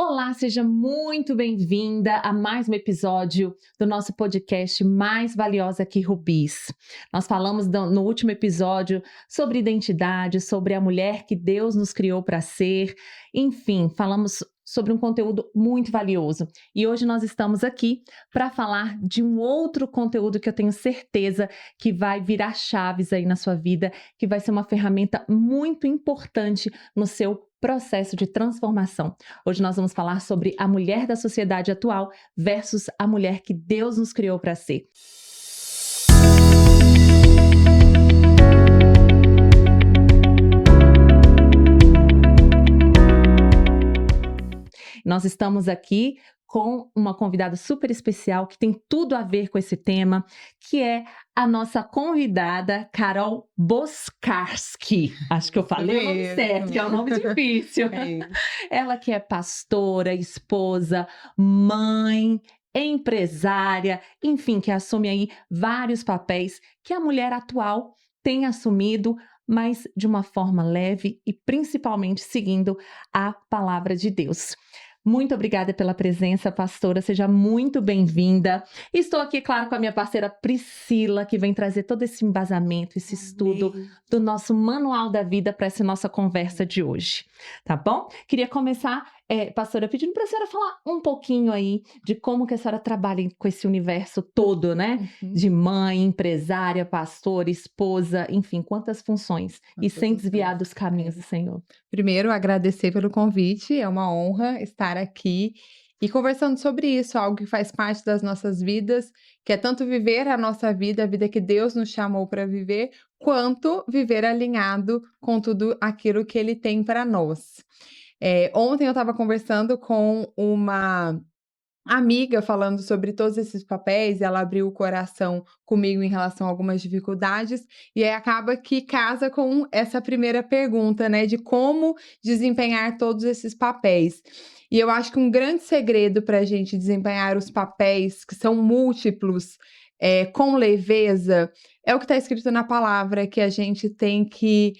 Olá, seja muito bem-vinda a mais um episódio do nosso podcast Mais Valiosa que Rubis. Nós falamos no último episódio sobre identidade, sobre a mulher que Deus nos criou para ser, enfim, falamos sobre um conteúdo muito valioso. E hoje nós estamos aqui para falar de um outro conteúdo que eu tenho certeza que vai virar chaves aí na sua vida, que vai ser uma ferramenta muito importante no seu processo de transformação. Hoje nós vamos falar sobre a mulher da sociedade atual versus a mulher que Deus nos criou para ser. Nós estamos aqui com uma convidada super especial que tem tudo a ver com esse tema, que é a nossa convidada Carol Boskarski. Acho que eu falei o nome certo, que é um nome difícil. Ela que é pastora, esposa, mãe, empresária, enfim, que assume aí vários papéis que a mulher atual tem assumido, mas de uma forma leve e principalmente seguindo a palavra de Deus. Muito obrigada pela presença, pastora, seja muito bem-vinda. Estou aqui, claro, com a minha parceira Priscila, que vem trazer todo esse embasamento, esse estudo do nosso manual da vida para essa nossa conversa de hoje, tá bom? Queria começar, pastora, pedindo para a senhora falar um pouquinho aí de como que a senhora trabalha com esse universo todo, né? De mãe, empresária, pastora, esposa, enfim, quantas funções e sem desviar dos caminhos do Senhor. Primeiro, agradecer pelo convite, é uma honra estar aqui e conversando sobre isso, algo que faz parte das nossas vidas, que é tanto viver a nossa vida, a vida que Deus nos chamou para viver, quanto viver alinhado com tudo aquilo que Ele tem para nós. Ontem eu estava conversando com uma amiga falando sobre todos esses papéis, ela abriu o coração comigo em relação a algumas dificuldades, e aí acaba que casa com essa primeira pergunta, né, de como desempenhar todos esses papéis. E eu acho que um grande segredo para a gente desempenhar os papéis, que são múltiplos, com leveza, é o que está escrito na palavra, que a gente tem que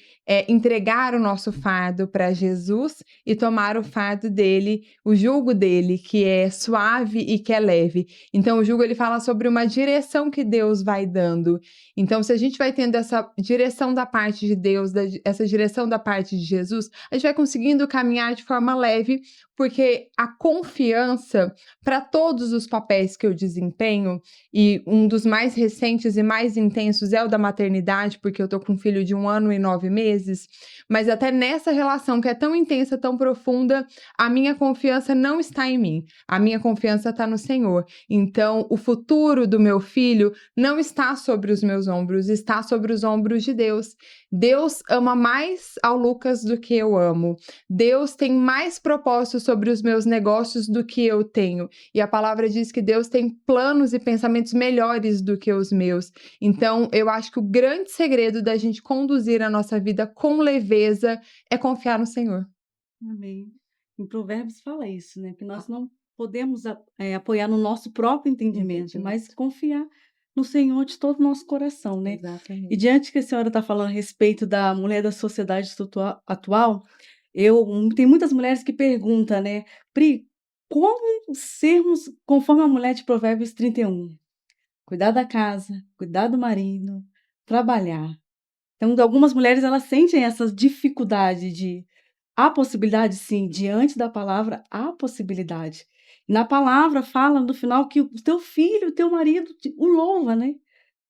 entregar o nosso fardo para Jesus e tomar o fardo dele, o jugo dele, que é suave e que é leve. Então, o jugo, ele fala sobre uma direção que Deus vai dando. Então, se a gente vai tendo essa direção da parte de Deus, essa direção da parte de Jesus, a gente vai conseguindo caminhar de forma leve, porque a confiança para todos os papéis que eu desempenho, e um dos mais recentes e mais intensos é o da maternidade, porque eu tô com um filho de 1 ano e 9 meses, mas até nessa relação que é tão intensa, tão profunda, a minha confiança não está em mim, a minha confiança está no Senhor. Então, o futuro do meu filho não está sobre os meus ombros, está sobre os ombros de Deus. Deus ama mais ao Lucas do que eu amo. Deus tem mais propósitos sobre os meus negócios do que eu tenho. E a palavra diz que Deus tem planos e pensamentos melhores do que os meus. Então, eu acho que o grande segredo da gente conduzir a nossa vida com leveza é confiar no Senhor. Amém. Em Provérbios fala isso, né? Que nós não podemos apoiar no nosso próprio entendimento, mas confiar no Senhor de todo o nosso coração, né? Exatamente. E diante que a senhora está falando a respeito da mulher da sociedade atual, tem muitas mulheres que perguntam, né? Pri, como sermos conforme a mulher de Provérbios 31? Cuidar da casa, cuidar do marido, trabalhar. Então, algumas mulheres, elas sentem essa dificuldade de... Há possibilidade, sim, diante da palavra, há possibilidade. Na palavra fala no final que o teu filho, o teu marido o louva, né?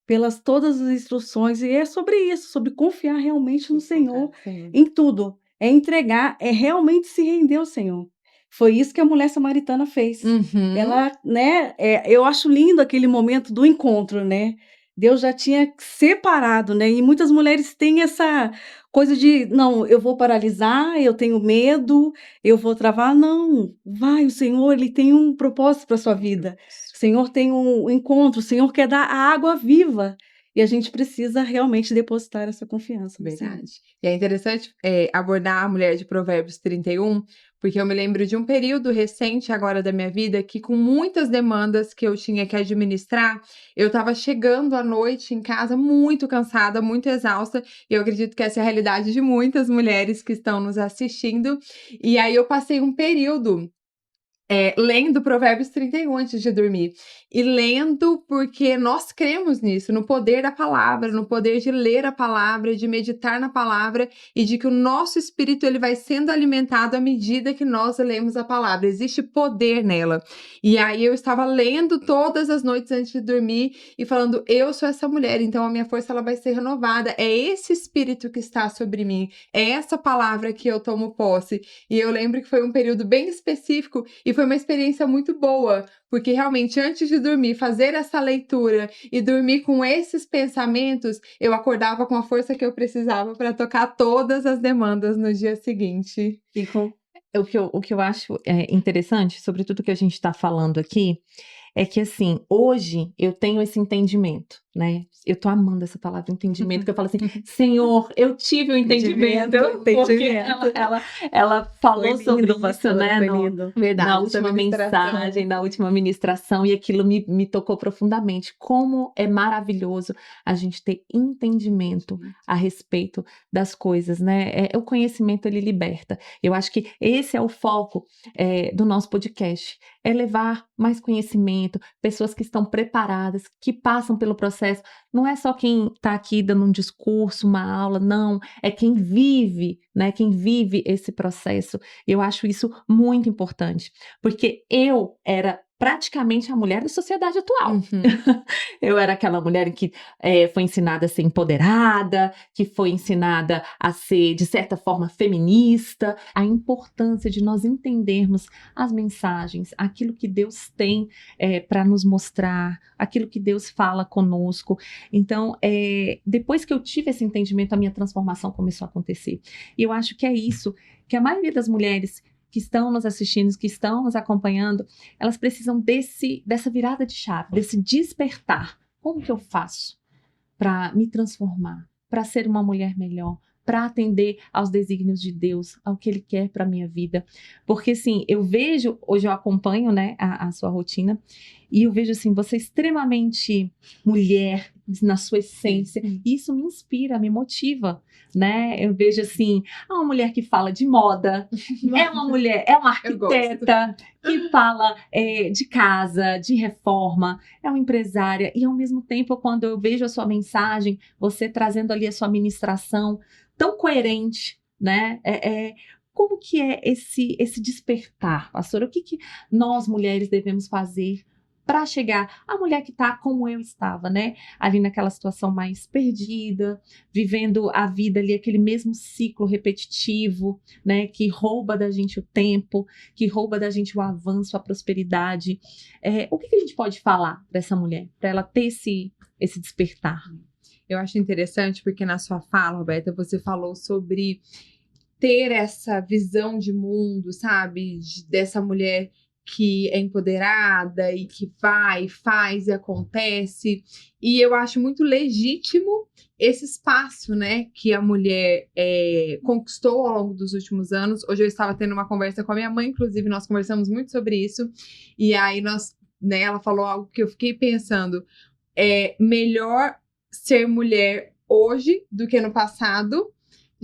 Pelas todas as instruções, e é sobre isso, sobre confiar realmente no Senhor, em tudo. É entregar, é realmente se render ao Senhor. Foi isso que a mulher samaritana fez. Ela, né, eu acho lindo aquele momento do encontro, né? Deus já tinha separado, né? E muitas mulheres têm essa coisa de, não, eu vou paralisar, eu tenho medo, eu vou travar. Não, vai, o Senhor, ele tem um propósito para a sua vida. O Senhor tem um encontro, o Senhor quer dar a água viva. E a gente precisa realmente depositar essa confiança no Senhor. Verdade. E é interessante abordar a mulher de Provérbios 31, porque eu me lembro de um período recente agora da minha vida que, com muitas demandas que eu tinha que administrar, eu estava chegando à noite em casa muito cansada, muito exausta, e eu acredito que essa é a realidade de muitas mulheres que estão nos assistindo. E aí eu passei um período lendo Provérbios 31 antes de dormir. E lendo porque nós cremos nisso, no poder da palavra, no poder de ler a palavra, de meditar na palavra e de que o nosso espírito ele vai sendo alimentado à medida que nós lemos a palavra. Existe poder nela. E aí eu estava lendo todas as noites antes de dormir e falando, eu sou essa mulher, então a minha força ela vai ser renovada. É esse espírito que está sobre mim, é essa palavra que eu tomo posse. E eu lembro que foi um período bem específico e foi uma experiência muito boa, porque realmente antes de dormir, fazer essa leitura e dormir com esses pensamentos, eu acordava com a força que eu precisava para tocar todas as demandas no dia seguinte. O que eu acho interessante, sobre tudo que a gente está falando aqui, é que assim, hoje eu tenho esse entendimento, né? Eu tô amando essa palavra entendimento, que eu falo assim, Senhor, eu tive o entendimento. Porque ela falou sobre isso, né? Verdade, Na última mensagem, na última ministração, e aquilo me tocou profundamente. Como é maravilhoso a gente ter entendimento a respeito das coisas, né? O conhecimento, ele liberta. Eu acho que esse é o foco do nosso podcast, é levar mais conhecimento, pessoas que estão preparadas, que passam pelo processo. Não é só quem está aqui dando um discurso, uma aula, não. É quem vive, né? Quem vive esse processo. Eu acho isso muito importante, porque eu era praticamente a mulher da sociedade atual. Eu era aquela mulher que foi ensinada a ser empoderada, que foi ensinada a ser, de certa forma, feminista. A importância de nós entendermos as mensagens, aquilo que Deus tem para nos mostrar, aquilo que Deus fala conosco. Então, depois que eu tive esse entendimento, a minha transformação começou a acontecer. E eu acho que é isso que a maioria das mulheres que estão nos assistindo, que estão nos acompanhando, elas precisam dessa virada de chave, desse despertar. Como que eu faço para me transformar, para ser uma mulher melhor, para atender aos desígnios de Deus, ao que Ele quer para a minha vida? Porque, assim, eu vejo, hoje eu acompanho, né, a sua rotina, e eu vejo, assim, você extremamente mulher, na sua essência, e isso me inspira, me motiva, né? Eu vejo, assim, uma mulher que fala de moda, é uma arquiteta que fala de casa, de reforma, é uma empresária, e ao mesmo tempo, quando eu vejo a sua mensagem, você trazendo ali a sua ministração, tão coerente, né? Como que é esse despertar, pastora? O que nós, mulheres, devemos fazer para chegar à mulher que está como eu estava, né? Ali naquela situação mais perdida, vivendo a vida ali, aquele mesmo ciclo repetitivo, né? Que rouba da gente o tempo, que rouba da gente o avanço, a prosperidade. O que a gente pode falar para essa mulher, para ela ter esse despertar? Eu acho interessante porque na sua fala, Roberta, você falou sobre ter essa visão de mundo, sabe? Dessa mulher que é empoderada e que vai, faz e acontece. E eu acho muito legítimo esse espaço, né, que a mulher conquistou ao longo dos últimos anos. Hoje eu estava tendo uma conversa com a minha mãe, inclusive, nós conversamos muito sobre isso. E aí ela falou algo que eu fiquei pensando. É melhor ser mulher hoje do que no passado.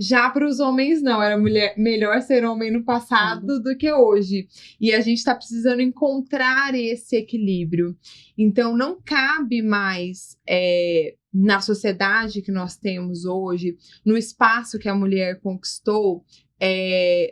Já para os homens, não. Era melhor ser homem no passado do que hoje. E a gente está precisando encontrar esse equilíbrio. Então, não cabe mais na sociedade que nós temos hoje, no espaço que a mulher conquistou,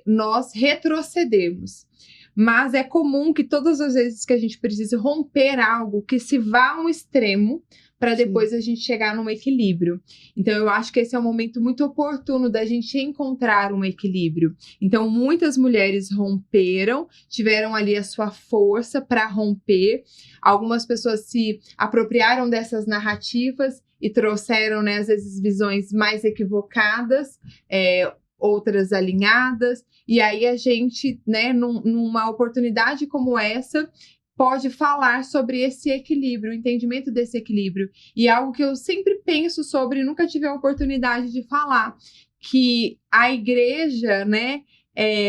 nós retrocedemos. Mas é comum que todas as vezes que a gente precisa romper algo, que se vá a um extremo, para depois a gente chegar num equilíbrio. Então, eu acho que esse é um momento muito oportuno da gente encontrar um equilíbrio. Então, muitas mulheres romperam, tiveram ali a sua força para romper. Algumas pessoas se apropriaram dessas narrativas e trouxeram, né, às vezes, visões mais equivocadas, outras alinhadas. E aí a gente, né, numa oportunidade como essa, pode falar sobre esse equilíbrio, o entendimento desse equilíbrio. E algo que eu sempre penso sobre, nunca tive a oportunidade de falar, que a igreja, né,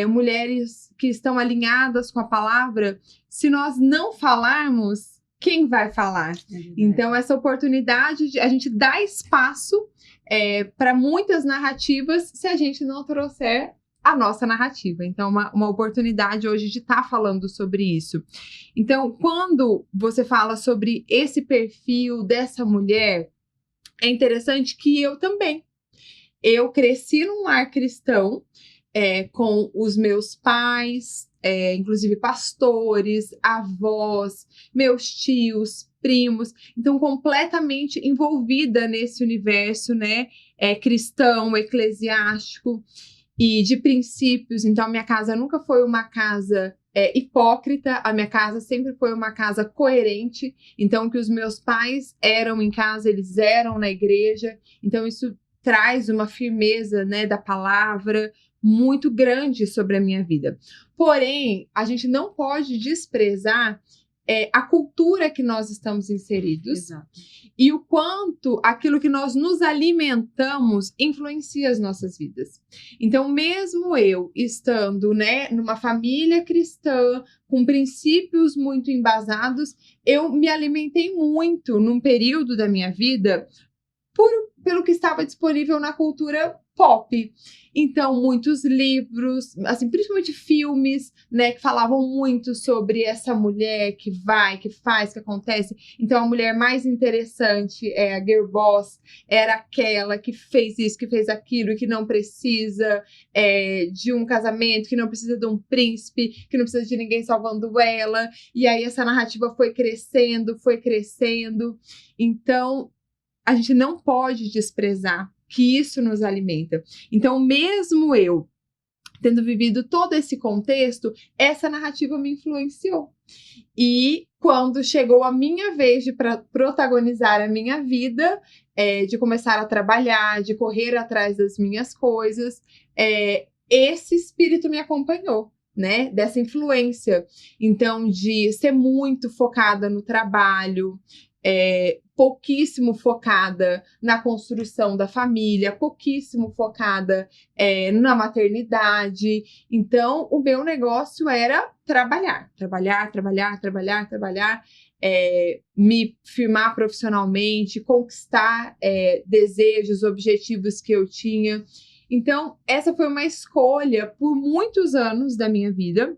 mulheres que estão alinhadas com a palavra, se nós não falarmos, quem vai falar? Então, essa oportunidade, a gente dá espaço para muitas narrativas se a gente não trouxer a nossa narrativa. Então, uma oportunidade hoje de estar falando sobre isso. Então, quando você fala sobre esse perfil dessa mulher, é interessante que eu também. Eu cresci num lar cristão, com os meus pais, inclusive pastores, avós, meus tios, primos, então completamente envolvida nesse universo, né, cristão, eclesiástico e de princípios. Então, a minha casa nunca foi uma casa hipócrita, a minha casa sempre foi uma casa coerente. Então, o que os meus pais eram em casa, eles eram na igreja. Então, isso traz uma firmeza, né, da palavra muito grande sobre a minha vida. Porém, a gente não pode desprezar a cultura que nós estamos inseridos. Exato. E o quanto aquilo que nós nos alimentamos influencia as nossas vidas. Então, mesmo eu estando, né, numa família cristã, com princípios muito embasados, eu me alimentei muito num período da minha vida pelo que estava disponível na cultura pop. Então, muitos livros, assim, principalmente filmes, né, que falavam muito sobre essa mulher que vai, que faz, que acontece. Então, a mulher mais interessante é a girl boss, era aquela que fez isso, que fez aquilo, e que não precisa de um casamento, que não precisa de um príncipe, que não precisa de ninguém salvando ela. E aí essa narrativa foi crescendo, foi crescendo. Então, a gente não pode desprezar que isso nos alimenta. Então, mesmo eu tendo vivido todo esse contexto, essa narrativa me influenciou. E quando chegou a minha vez de protagonizar a minha vida, de começar a trabalhar, de correr atrás das minhas coisas, esse espírito me acompanhou, né? Dessa influência. Então, de ser muito focada no trabalho, pouquíssimo focada na construção da família, pouquíssimo focada na maternidade. Então, o meu negócio era trabalhar, me firmar profissionalmente, conquistar desejos, objetivos que eu tinha. Então, essa foi uma escolha por muitos anos da minha vida,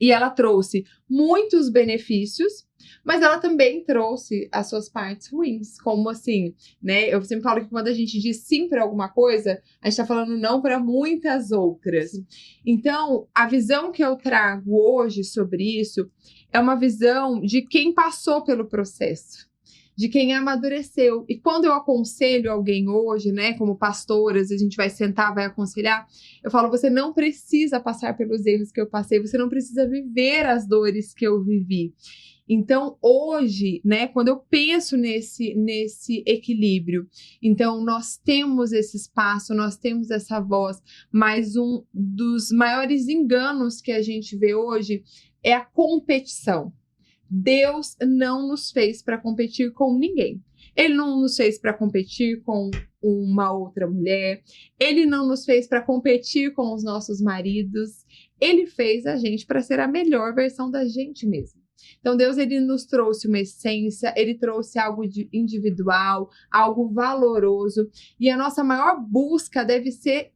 e ela trouxe muitos benefícios, mas ela também trouxe as suas partes ruins, como assim, né? Eu sempre falo que quando a gente diz sim para alguma coisa, a gente está falando não para muitas outras. Então, a visão que eu trago hoje sobre isso é uma visão de quem passou pelo processo, de quem amadureceu. E quando eu aconselho alguém hoje, né, como pastora, às vezes a gente vai sentar, vai aconselhar, eu falo, você não precisa passar pelos erros que eu passei, você não precisa viver as dores que eu vivi. Então, hoje, né, quando eu penso nesse equilíbrio, então nós temos esse espaço, nós temos essa voz, mas um dos maiores enganos que a gente vê hoje é a competição. Deus não nos fez para competir com ninguém. Ele não nos fez para competir com uma outra mulher. Ele não nos fez para competir com os nossos maridos. Ele fez a gente para ser a melhor versão da gente mesmo. Então, Deus, ele nos trouxe uma essência, ele trouxe algo individual, algo valoroso. E a nossa maior busca deve ser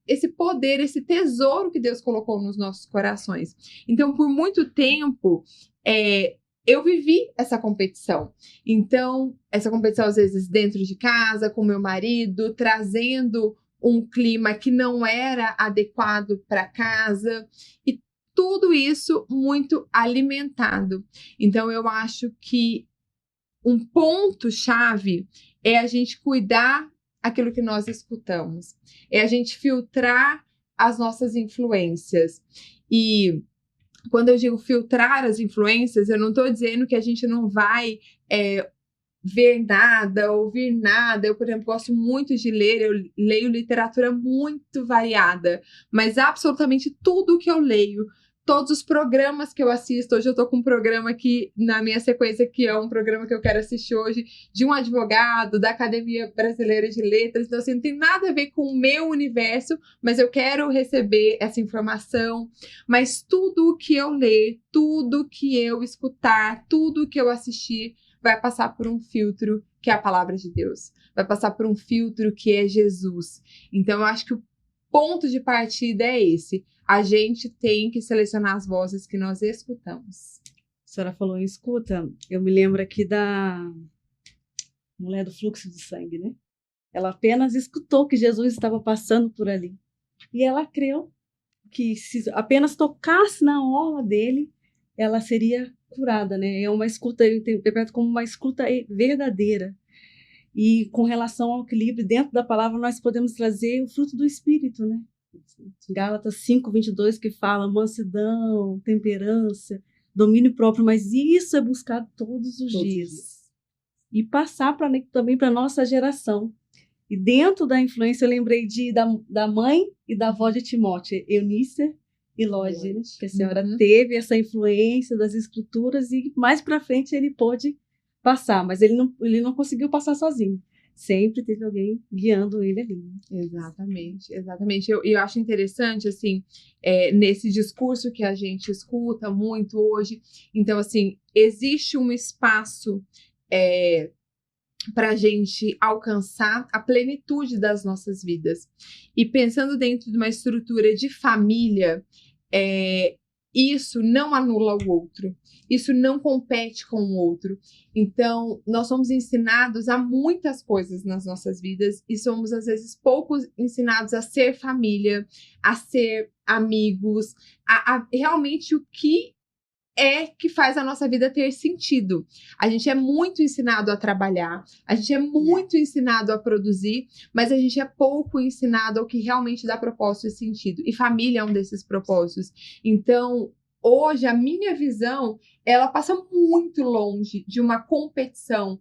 esse poder, esse tesouro que Deus colocou nos nossos corações. Então, por muito tempo, eu vivi essa competição. Então, essa competição, às vezes, dentro de casa, com meu marido, trazendo um clima que não era adequado para casa. E tudo isso muito alimentado. Então, eu acho que um ponto-chave é a gente cuidar aquilo que nós escutamos. É a gente filtrar as nossas influências. E quando eu digo filtrar as influências, eu não estou dizendo que a gente não vai ver nada, ouvir nada. Eu, por exemplo, gosto muito de ler, eu leio literatura muito variada, mas absolutamente tudo que eu leio, todos os programas que eu assisto, hoje eu tô com um programa aqui na minha sequência, que é um programa que eu quero assistir hoje, de um advogado da Academia Brasileira de Letras. Então, assim, não tem nada a ver com o meu universo, mas eu quero receber essa informação. Mas tudo que eu ler, tudo que eu escutar, tudo que eu assistir, vai passar por um filtro que é a palavra de Deus. Vai passar por um filtro que é Jesus. Então, eu acho que ponto de partida é esse. A gente tem que selecionar as vozes que nós escutamos. A senhora falou em escuta, eu me lembro aqui da mulher do fluxo de sangue, né? Ela apenas escutou que Jesus estava passando por ali. E ela creu que se apenas tocasse na orla dele, ela seria curada, né? É uma escuta, eu interpreto como uma escuta verdadeira. E com relação ao equilíbrio, dentro da palavra, nós podemos trazer o fruto do Espírito, né? Gálatas 5:22, que fala mansidão, temperança, domínio próprio, mas isso é buscado todos os dias. E passar também para a nossa geração. E dentro da influência, eu lembrei da mãe e da avó de Timóteo, Eunice e Lóide, né? Que a senhora teve essa influência das escrituras e mais para frente ele pôde passar, mas ele não conseguiu passar sozinho. Sempre teve alguém guiando ele ali. Exatamente, exatamente. Eu acho interessante, assim, nesse discurso que a gente escuta muito hoje. Então, assim, existe um espaço para a gente alcançar a plenitude das nossas vidas. E pensando dentro de uma estrutura de família, isso não anula o outro, isso não compete com o outro. Então, nós somos ensinados a muitas coisas nas nossas vidas e somos, às vezes, pouco ensinados a ser família, a ser amigos, a realmente o que faz a nossa vida ter sentido. A gente é muito ensinado a trabalhar, a gente é muito ensinado a produzir, mas a gente é pouco ensinado ao que realmente dá propósito e sentido. E família é um desses propósitos. Então, hoje, a minha visão, ela passa muito longe de uma competição.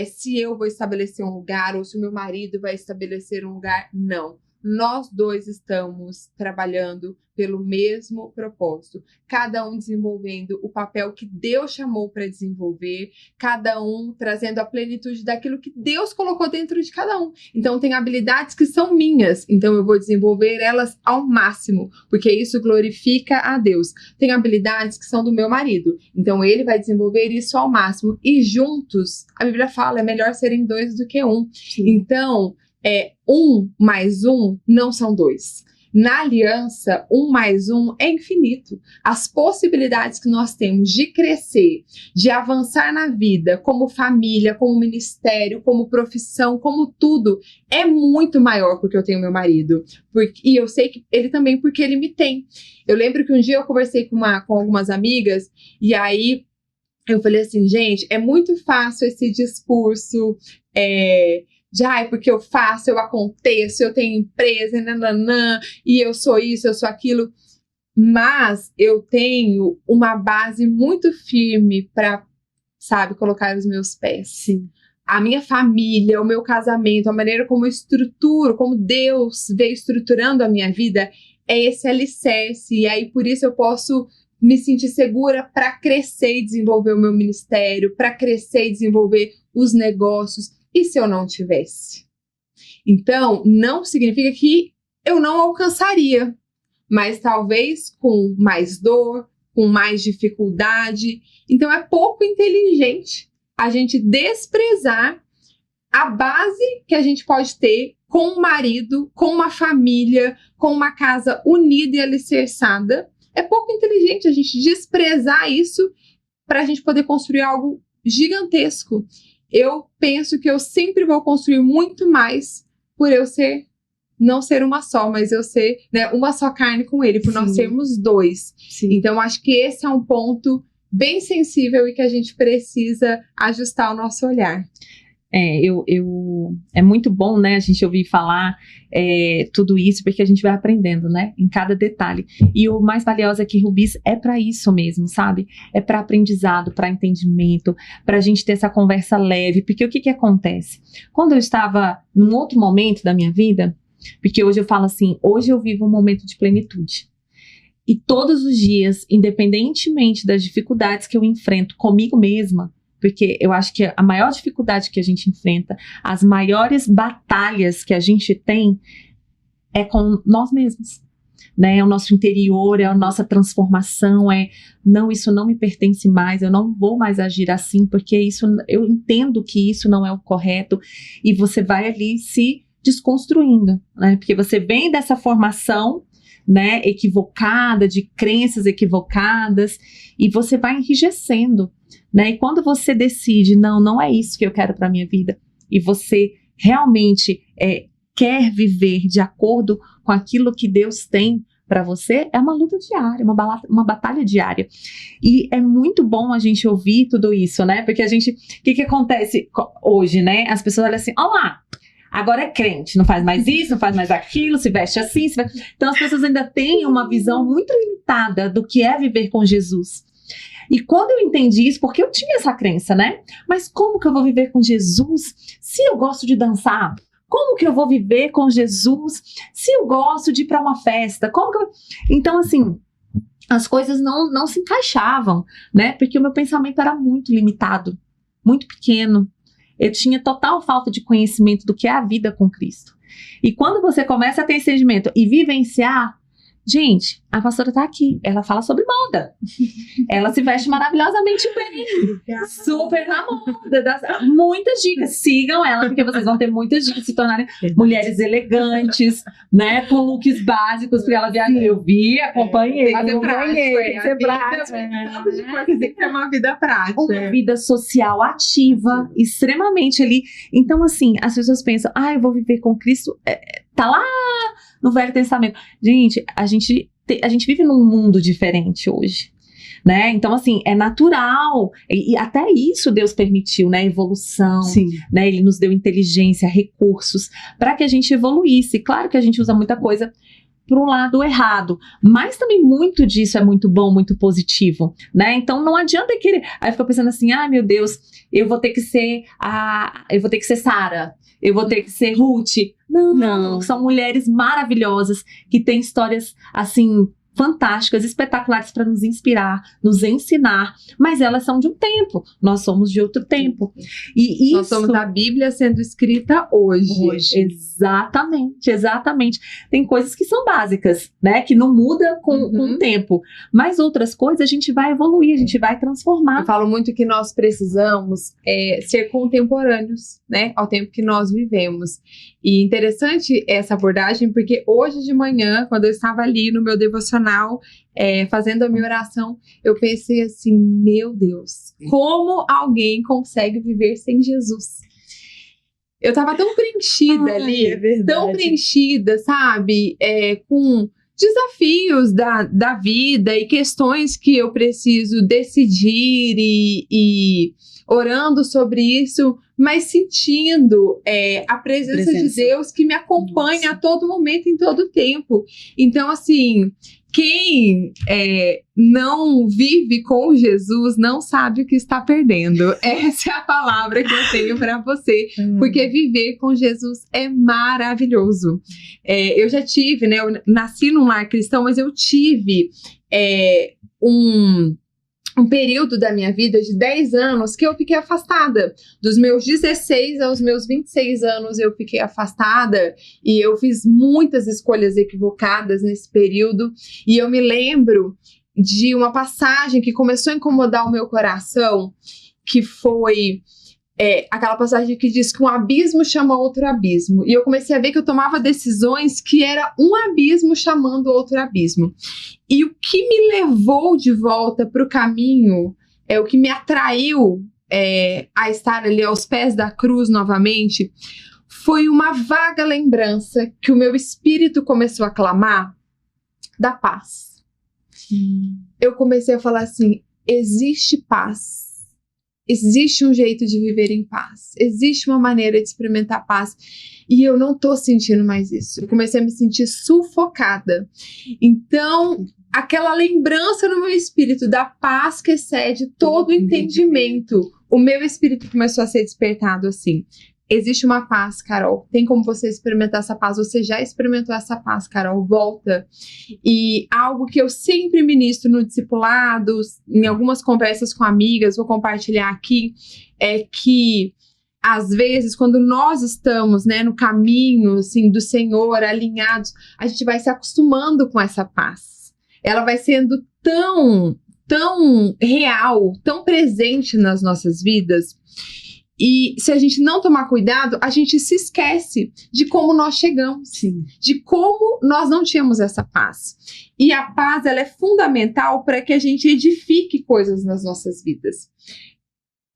Se eu vou estabelecer um lugar ou se o meu marido vai estabelecer um lugar. Não. Nós dois estamos trabalhando pelo mesmo propósito, cada um desenvolvendo o papel que Deus chamou para desenvolver, cada um trazendo a plenitude daquilo que Deus colocou dentro de cada um. Então, tem habilidades que são minhas, então eu vou desenvolver elas ao máximo, porque isso glorifica a Deus. Tem habilidades que são do meu marido, então ele vai desenvolver isso ao máximo, e juntos, a Bíblia fala, é melhor serem dois do que um. Sim. Então, 1 mais 1 não são 2. Na aliança, 1 mais 1 é infinito. As possibilidades que nós temos de crescer, de avançar na vida, como família, como ministério, como profissão, como tudo, é muito maior porque eu tenho meu marido. E eu sei que ele também porque ele me tem. Eu lembro que um dia eu conversei com algumas amigas, e aí eu falei assim, gente, é muito fácil esse discurso, porque eu faço, eu aconteço, eu tenho empresa, nananã, e eu sou isso, eu sou aquilo. Mas eu tenho uma base muito firme para, colocar os meus pés. Sim. A minha família, o meu casamento, a maneira como eu estruturo, como Deus veio estruturando a minha vida, é esse alicerce. E aí, por isso, eu posso me sentir segura para crescer e desenvolver o meu ministério, para crescer e desenvolver os negócios. E se eu não tivesse? Então, não significa que eu não alcançaria, mas talvez com mais dor, com mais dificuldade. Então, é pouco inteligente a gente desprezar a base que a gente pode ter com um marido, com uma família, com uma casa unida e alicerçada. É pouco inteligente a gente desprezar isso para a gente poder construir algo gigantesco. Eu penso que eu sempre vou construir muito mais por eu não ser uma só, mas eu ser, né, uma só carne com ele, por nós sermos dois. Sim. Então, acho que esse é um ponto bem sensível e que a gente precisa ajustar o nosso olhar. É muito bom, né, a gente ouvir falar tudo isso, porque a gente vai aprendendo, né, em cada detalhe. E o mais valioso aqui, Rubis, é para isso mesmo, sabe? É para aprendizado, para entendimento, para a gente ter essa conversa leve. Porque o que acontece? Quando eu estava num outro momento da minha vida, porque hoje eu falo assim, hoje eu vivo um momento de plenitude. E todos os dias, independentemente das dificuldades que eu enfrento comigo mesma, porque eu acho que a maior dificuldade que a gente enfrenta, as maiores batalhas que a gente tem é com nós mesmos, né? É o nosso interior, é a nossa transformação, não, isso não me pertence mais, eu não vou mais agir assim, porque eu entendo que isso não é o correto, e você vai ali se desconstruindo, né? Porque você vem dessa formação, né, equivocada, de crenças equivocadas, e você vai enrijecendo, né? E quando você decide, não é isso que eu quero para minha vida, e você realmente quer viver de acordo com aquilo que Deus tem para você, é uma luta diária, uma batalha diária. E é muito bom a gente ouvir tudo isso, né? Porque o que acontece hoje, né? As pessoas olham assim, ó lá, agora é crente, não faz mais isso, não faz mais aquilo, se veste assim, Então as pessoas ainda têm uma visão muito limitada do que é viver com Jesus. E quando eu entendi isso, porque eu tinha essa crença, né? Mas como que eu vou viver com Jesus se eu gosto de dançar? Como que eu vou viver com Jesus se eu gosto de ir para uma festa? Então, assim, as coisas não se encaixavam, né? Porque o meu pensamento era muito limitado, muito pequeno. Eu tinha total falta de conhecimento do que é a vida com Cristo. E quando você começa a ter esse entendimento e vivenciar, gente, a pastora tá aqui, ela fala sobre moda. Ela se veste maravilhosamente bem, super na moda, muitas dicas. Sigam ela, porque vocês vão ter muitas dicas de se tornarem mulheres elegantes, né, com looks básicos, porque ela viaja. Eu vi, acompanhei. Tem que ser prática. Tem que ter uma vida prática. Uma vida social ativa, extremamente ali. Então, assim, as pessoas pensam, eu vou viver com Cristo, tá lá no Velho Testamento. Gente, a gente vive num mundo diferente hoje, né? Então, assim, é natural, e até isso Deus permitiu, né? Evolução, Sim. né? Ele nos deu inteligência, recursos, para que a gente evoluísse. Claro que a gente usa muita coisa para o lado errado, mas também muito disso é muito bom, muito positivo, né? Então não adianta querer. Aí fica pensando assim, meu Deus, eu vou ter que ser Sara, eu vou ter que ser Ruth. Não, são mulheres maravilhosas que têm histórias assim fantásticas, espetaculares para nos inspirar, nos ensinar, mas elas são de um tempo, nós somos de outro tempo. E nós somos a Bíblia sendo escrita hoje. Exatamente. Tem coisas que são básicas, né, que não muda com o tempo, mas outras coisas a gente vai evoluir, a gente vai transformar. Eu falo muito que nós precisamos ser contemporâneos, né, ao tempo que nós vivemos. E interessante essa abordagem, porque hoje de manhã, quando eu estava ali no meu devocional, fazendo a minha oração, eu pensei assim, meu Deus, como alguém consegue viver sem Jesus? Eu tava tão preenchida ali, tão preenchida, sabe? Com desafios da vida e questões que eu preciso decidir e orando sobre isso, mas sentindo a presença de Deus que me acompanha a todo momento, em todo tempo. Então, assim, quem não vive com Jesus não sabe o que está perdendo. Essa é a palavra que eu tenho para você, porque viver com Jesus é maravilhoso. Eu já tive, né? Eu nasci num lar cristão, mas eu tive um período da minha vida de 10 anos que eu fiquei afastada. Dos meus 16 aos meus 26 anos eu fiquei afastada e eu fiz muitas escolhas equivocadas nesse período. E eu me lembro de uma passagem que começou a incomodar o meu coração, que foi aquela passagem que diz que um abismo chama outro abismo. E eu comecei a ver que eu tomava decisões que era um abismo chamando outro abismo. E o que me levou de volta para o caminho, o que me atraiu a estar ali aos pés da cruz novamente, foi uma vaga lembrança que o meu espírito começou a clamar da paz. Eu comecei a falar assim, existe paz. Existe um jeito de viver em paz. Existe uma maneira de experimentar paz. E eu não tô sentindo mais isso. Eu comecei a me sentir sufocada. Então, aquela lembrança no meu espírito da paz que excede todo o entendimento. O meu espírito começou a ser despertado assim. Existe uma paz, Carol. Tem como você experimentar essa paz. Você já experimentou essa paz, Carol. Volta. E algo que eu sempre ministro no discipulado, em algumas conversas com amigas, vou compartilhar aqui, é que às vezes, quando nós estamos, né, no caminho assim, do Senhor, alinhados, a gente vai se acostumando com essa paz. Ela vai sendo tão real, tão presente nas nossas vidas. E se a gente não tomar cuidado, a gente se esquece de como nós chegamos, de como nós não tínhamos essa paz. E a paz, ela é fundamental para que a gente edifique coisas nas nossas vidas.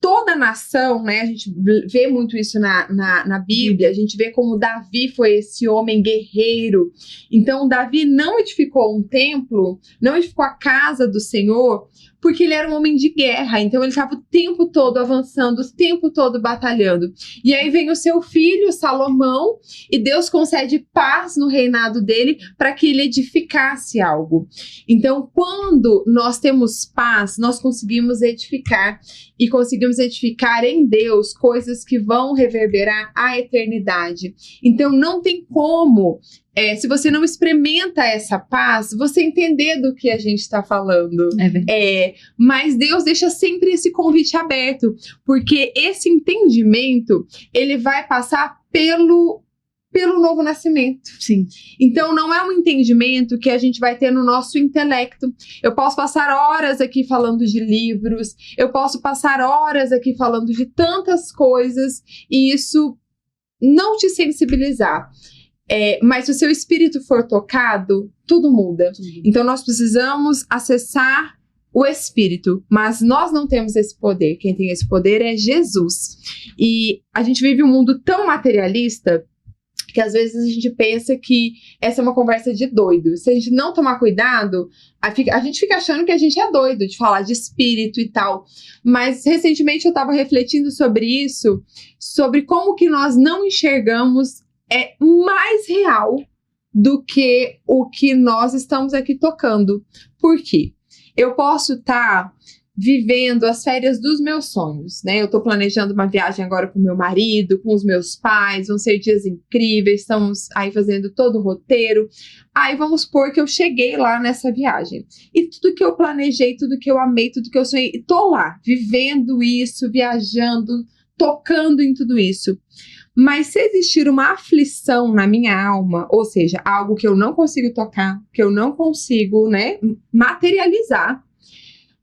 Toda nação, né, a gente vê muito isso na Bíblia, a gente vê como Davi foi esse homem guerreiro. Então, Davi não edificou um templo, não edificou a casa do Senhor, porque ele era um homem de guerra, então ele estava o tempo todo avançando, o tempo todo batalhando. E aí vem o seu filho, Salomão, e Deus concede paz no reinado dele para que ele edificasse algo. Então, quando nós temos paz, nós conseguimos edificar, e conseguimos edificar em Deus coisas que vão reverberar a eternidade. Então, não tem como, se você não experimenta essa paz, você entender do que a gente está falando. Mas Deus deixa sempre esse convite aberto, porque esse entendimento, ele vai passar pelo novo nascimento. Sim. Então, não é um entendimento que a gente vai ter no nosso intelecto. Eu posso passar horas aqui falando de livros, eu posso passar horas aqui falando de tantas coisas, e isso não te sensibilizar. Mas se o seu espírito for tocado, tudo muda. Então, nós precisamos acessar o Espírito, mas nós não temos esse poder. Quem tem esse poder é Jesus. E a gente vive um mundo tão materialista que às vezes a gente pensa que essa é uma conversa de doido. Se a gente não tomar cuidado, a gente fica achando que a gente é doido de falar de espírito e tal. Mas recentemente eu estava refletindo sobre isso, sobre como que nós não enxergamos mais real do que o que nós estamos aqui tocando. Por quê? Eu posso estar vivendo as férias dos meus sonhos, né? Eu tô planejando uma viagem agora com meu marido, com os meus pais, vão ser dias incríveis, estamos aí fazendo todo o roteiro. Aí vamos supor que eu cheguei lá nessa viagem. E tudo que eu planejei, tudo que eu amei, tudo que eu sonhei, tô lá, vivendo isso, viajando, tocando em tudo isso. Mas se existir uma aflição na minha alma, ou seja, algo que eu não consigo tocar, que eu não consigo, né, materializar,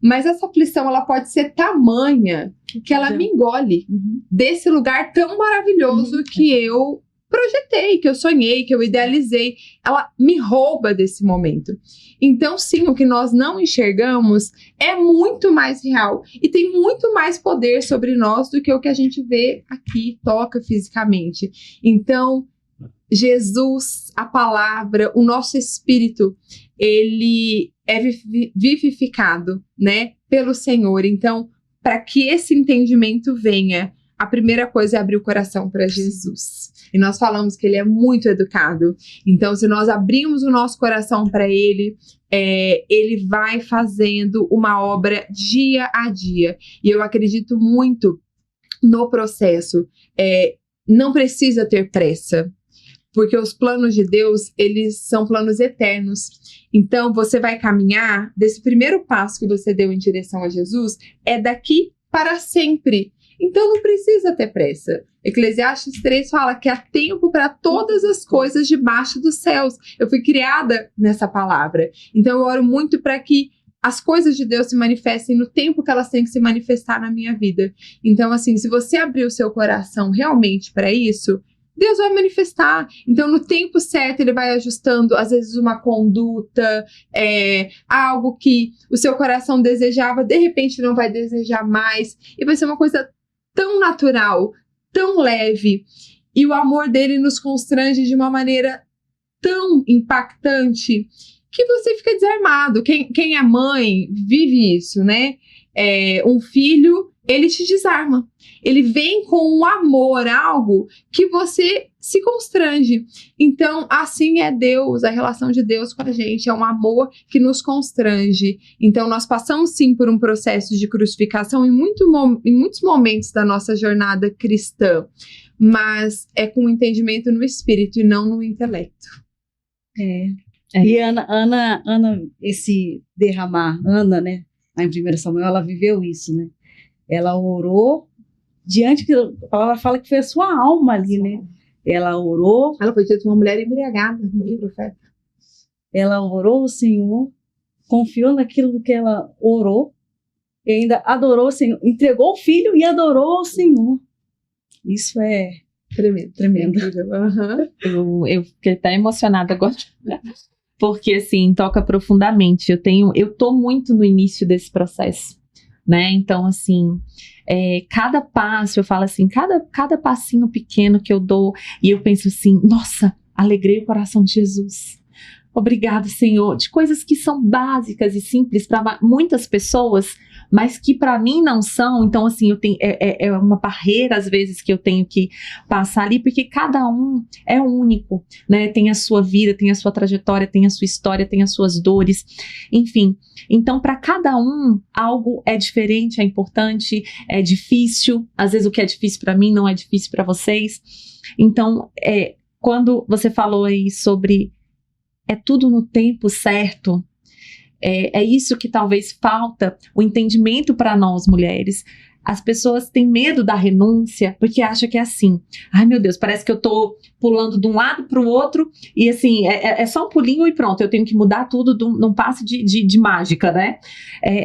mas essa aflição, ela pode ser tamanha que ela me engole desse lugar tão maravilhoso que eu projetei, que eu sonhei, que eu idealizei. Ela me rouba desse momento. Então, sim, o que nós não enxergamos é muito mais real e tem muito mais poder sobre nós do que o que a gente vê aqui, toca fisicamente. Então, Jesus, a palavra, o nosso espírito, ele é vivificado, né, pelo Senhor. Então, para que esse entendimento venha, a primeira coisa é abrir o coração para Jesus. E nós falamos que ele é muito educado. Então, se nós abrimos o nosso coração para ele, ele vai fazendo uma obra dia a dia. E eu acredito muito no processo. Não precisa ter pressa, porque os planos de Deus, eles são planos eternos. Então, você vai caminhar, desse primeiro passo que você deu em direção a Jesus, é daqui para sempre. Então, não precisa ter pressa. Eclesiastes 3 fala que há tempo para todas as coisas debaixo dos céus. Eu fui criada nessa palavra. Então, eu oro muito para que as coisas de Deus se manifestem no tempo que elas têm que se manifestar na minha vida. Então, assim, se você abrir o seu coração realmente para isso, Deus vai manifestar. Então, no tempo certo, ele vai ajustando, às vezes, uma conduta, algo que o seu coração desejava, de repente não vai desejar mais. E vai ser uma coisa tão natural, tão leve. E o amor dele nos constrange de uma maneira tão impactante que você fica desarmado. Quem é mãe vive isso, né? Um filho, ele te desarma. Ele vem com um amor, algo que você se constrange. Então, assim é Deus, a relação de Deus com a gente. É um amor que nos constrange. Então, nós passamos sim por um processo de crucificação em muitos momentos da nossa jornada cristã. Mas é com entendimento no espírito e não no intelecto. E Ana, esse derramar, Ana, né? Lá em 1 Samuel, ela viveu isso, né? Ela orou diante, que a palavra fala que foi a sua alma ali, né? Ela orou. Ela foi dita uma mulher embriagada, no profeta. Ela orou o Senhor, confiou naquilo que ela orou, e ainda adorou o Senhor, entregou o filho e adorou o Senhor. Isso é Tremendo. tremendo. Aham. Eu fiquei até emocionada agora, porque assim, toca profundamente. Eu tô muito no início desse processo, né? Então, assim, cada passo, eu falo assim, cada passinho pequeno que eu dou, e eu penso assim, nossa, alegrei o coração de Jesus. Obrigado, Senhor, de coisas que são básicas e simples para muitas pessoas, mas que para mim não são. Então, assim, eu tenho, é uma barreira às vezes que eu tenho que passar ali, porque cada um é único, né? Tem a sua vida, tem a sua trajetória, tem a sua história, tem as suas dores, enfim. Então, para cada um, algo é diferente, é importante, é difícil. Às vezes o que é difícil para mim não é difícil para vocês. Então, quando você falou aí sobre tudo no tempo certo, é isso que talvez falta, o entendimento para nós mulheres. As pessoas têm medo da renúncia, porque acham que é assim, ai meu Deus, parece que eu tô pulando de um lado para o outro, e assim, é só um pulinho e pronto, eu tenho que mudar tudo num passe de mágica, né?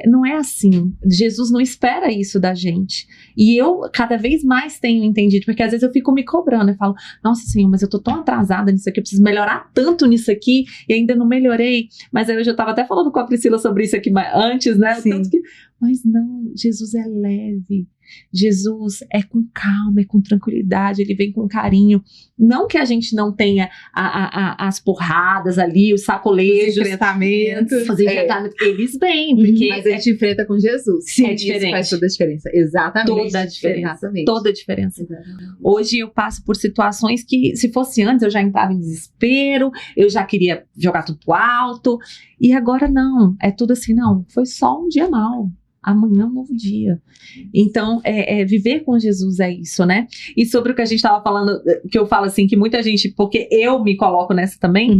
Não é assim, Jesus não espera isso da gente, e eu cada vez mais tenho entendido, porque às vezes eu fico me cobrando, eu falo, nossa Senhor, mas eu tô tão atrasada nisso aqui, eu preciso melhorar tanto nisso aqui, e ainda não melhorei, mas aí eu já tava até falando com a Priscila sobre isso aqui antes, né? Tanto que, mas não, Jesus é leve, Jesus é com calma, é com tranquilidade, ele vem com carinho. Não que a gente não tenha as porradas ali, os sacolejos, Enfrentamentos. fazer enfrentamento, eles vêm, porque Mas a gente enfrenta com Jesus. Sim, é Isso diferente. faz toda a diferença. Exatamente. Toda a diferença. Exatamente. Toda a diferença. Exatamente. Hoje eu passo por situações que, se fosse antes, eu já entrava em desespero, eu já queria jogar tudo pro alto, e agora não, é tudo assim, não, foi só um dia mau. Amanhã é um novo dia. Então, viver com Jesus é isso, né? E sobre o que a gente estava falando, que eu falo assim, que muita gente, porque eu me coloco nessa também,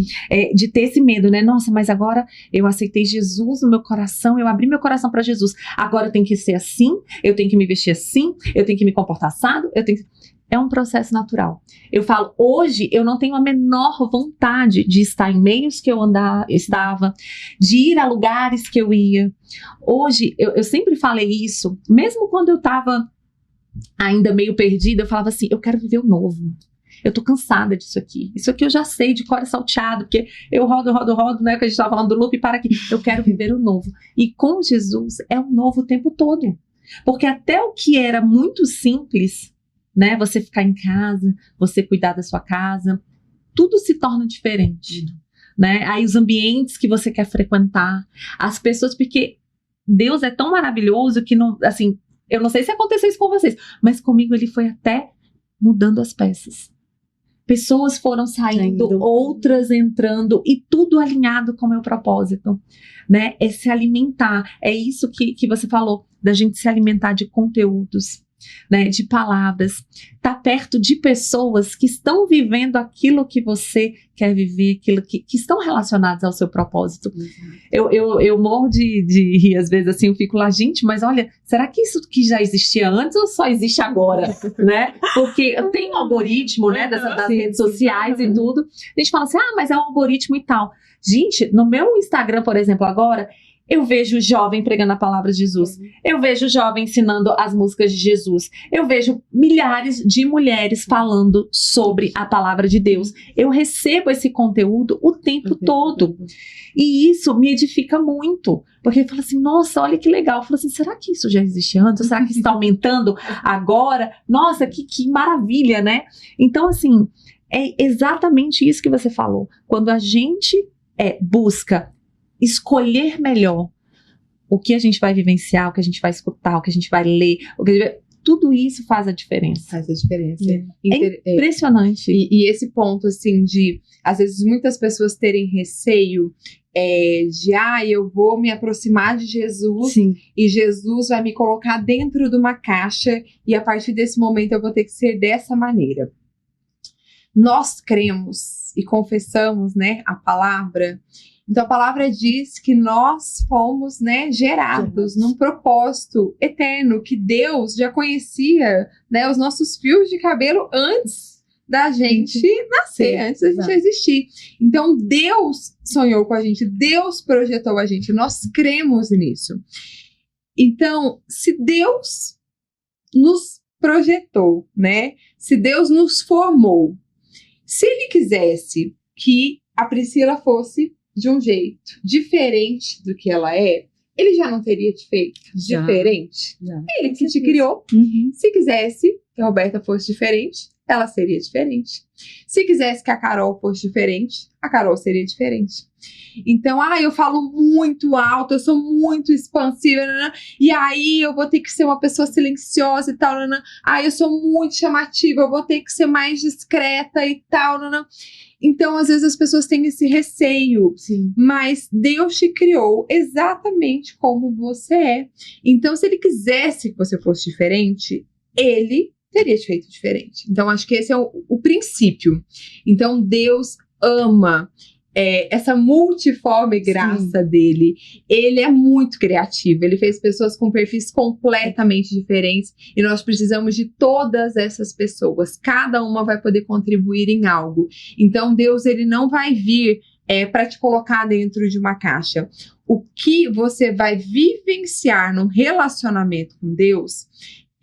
de ter esse medo, né? Nossa, mas agora eu aceitei Jesus no meu coração, eu abri meu coração para Jesus. Agora eu tenho que ser assim, eu tenho que me vestir assim, eu tenho que me comportar assado, É um processo natural. Eu falo, hoje eu não tenho a menor vontade de estar em meios que eu estava, de ir a lugares que eu ia. Hoje, eu sempre falei isso, mesmo quando eu estava ainda meio perdida, eu falava assim, eu quero viver o novo. Eu tô cansada disso aqui. Isso aqui eu já sei de cor salteado, porque eu rodo, né? Que a gente estava falando do loop, para aqui. Eu quero viver o novo. E com Jesus é o novo o tempo todo. Porque até o que era muito simples, né? Você ficar em casa, você cuidar da sua casa, tudo se torna diferente, né? Aí os ambientes que você quer frequentar, as pessoas, porque Deus é tão maravilhoso que não, assim, eu não sei se aconteceu isso com vocês, mas comigo ele foi até mudando as peças. Pessoas foram saindo, outras entrando, e tudo alinhado com o meu propósito, né? É se alimentar, é isso que você falou, da gente se alimentar de conteúdos, né, de palavras, tá perto de pessoas que estão vivendo aquilo que você quer viver, aquilo que estão relacionados ao seu propósito. Eu morro de rir às vezes assim, eu fico lá, gente, mas olha, será que isso que já existia antes ou só existe agora, né? Porque tem um algoritmo, né, das redes sociais e tudo, a gente fala assim, mas é um algoritmo e tal. Gente, no meu Instagram, por exemplo, agora, eu vejo jovem pregando a palavra de Jesus. Eu vejo jovem ensinando as músicas de Jesus. Eu vejo milhares de mulheres falando sobre a palavra de Deus. Eu recebo esse conteúdo o tempo todo. E isso me edifica muito. Porque eu falo assim, nossa, olha que legal. Eu falo assim, será que isso já existia antes? Será que está aumentando agora? Nossa, que maravilha, né? Então, assim, é exatamente isso que você falou. Quando a gente busca escolher melhor o que a gente vai vivenciar, o que a gente vai escutar, o que a gente vai ler, tudo isso faz a diferença. Faz a diferença. É impressionante. E esse ponto, assim, de, às vezes, muitas pessoas terem receio de, eu vou me aproximar de Jesus, Sim. E Jesus vai me colocar dentro de uma caixa e a partir desse momento eu vou ter que ser dessa maneira. Nós cremos e confessamos, né, a palavra. Então a palavra diz que nós fomos, né, gerados num propósito eterno, que Deus já conhecia, né, os nossos fios de cabelo antes da gente nascer, antes da gente existir. Então Deus sonhou com a gente, Deus projetou a gente, nós cremos nisso. Então, se Deus nos projetou, né? Se Deus nos formou, se Ele quisesse que a Priscila fosse de um jeito diferente do que ela é, Ele já não teria te feito Já. diferente? Já. Ele que te certeza. criou. Uhum. Se quisesse que a Roberta fosse diferente, ela seria diferente. Se quisesse que a Carol fosse diferente, a Carol seria diferente. Então, eu falo muito alto, eu sou muito expansiva, né? E aí eu vou ter que ser uma pessoa silenciosa e tal, né? Eu sou muito chamativa, eu vou ter que ser mais discreta e tal, né? Então, às vezes as pessoas têm esse receio, Sim. mas Deus te criou exatamente como você é. Então, se Ele quisesse que você fosse diferente, Ele teria te feito diferente. Então, acho que esse é o princípio. Então, Deus ama essa multiforme graça dele. Ele é muito criativo. Ele fez pessoas com perfis completamente diferentes e nós precisamos de todas essas pessoas. Cada uma vai poder contribuir em algo. Então, Deus, ele não vai vir para te colocar dentro de uma caixa. O que você vai vivenciar num relacionamento com Deus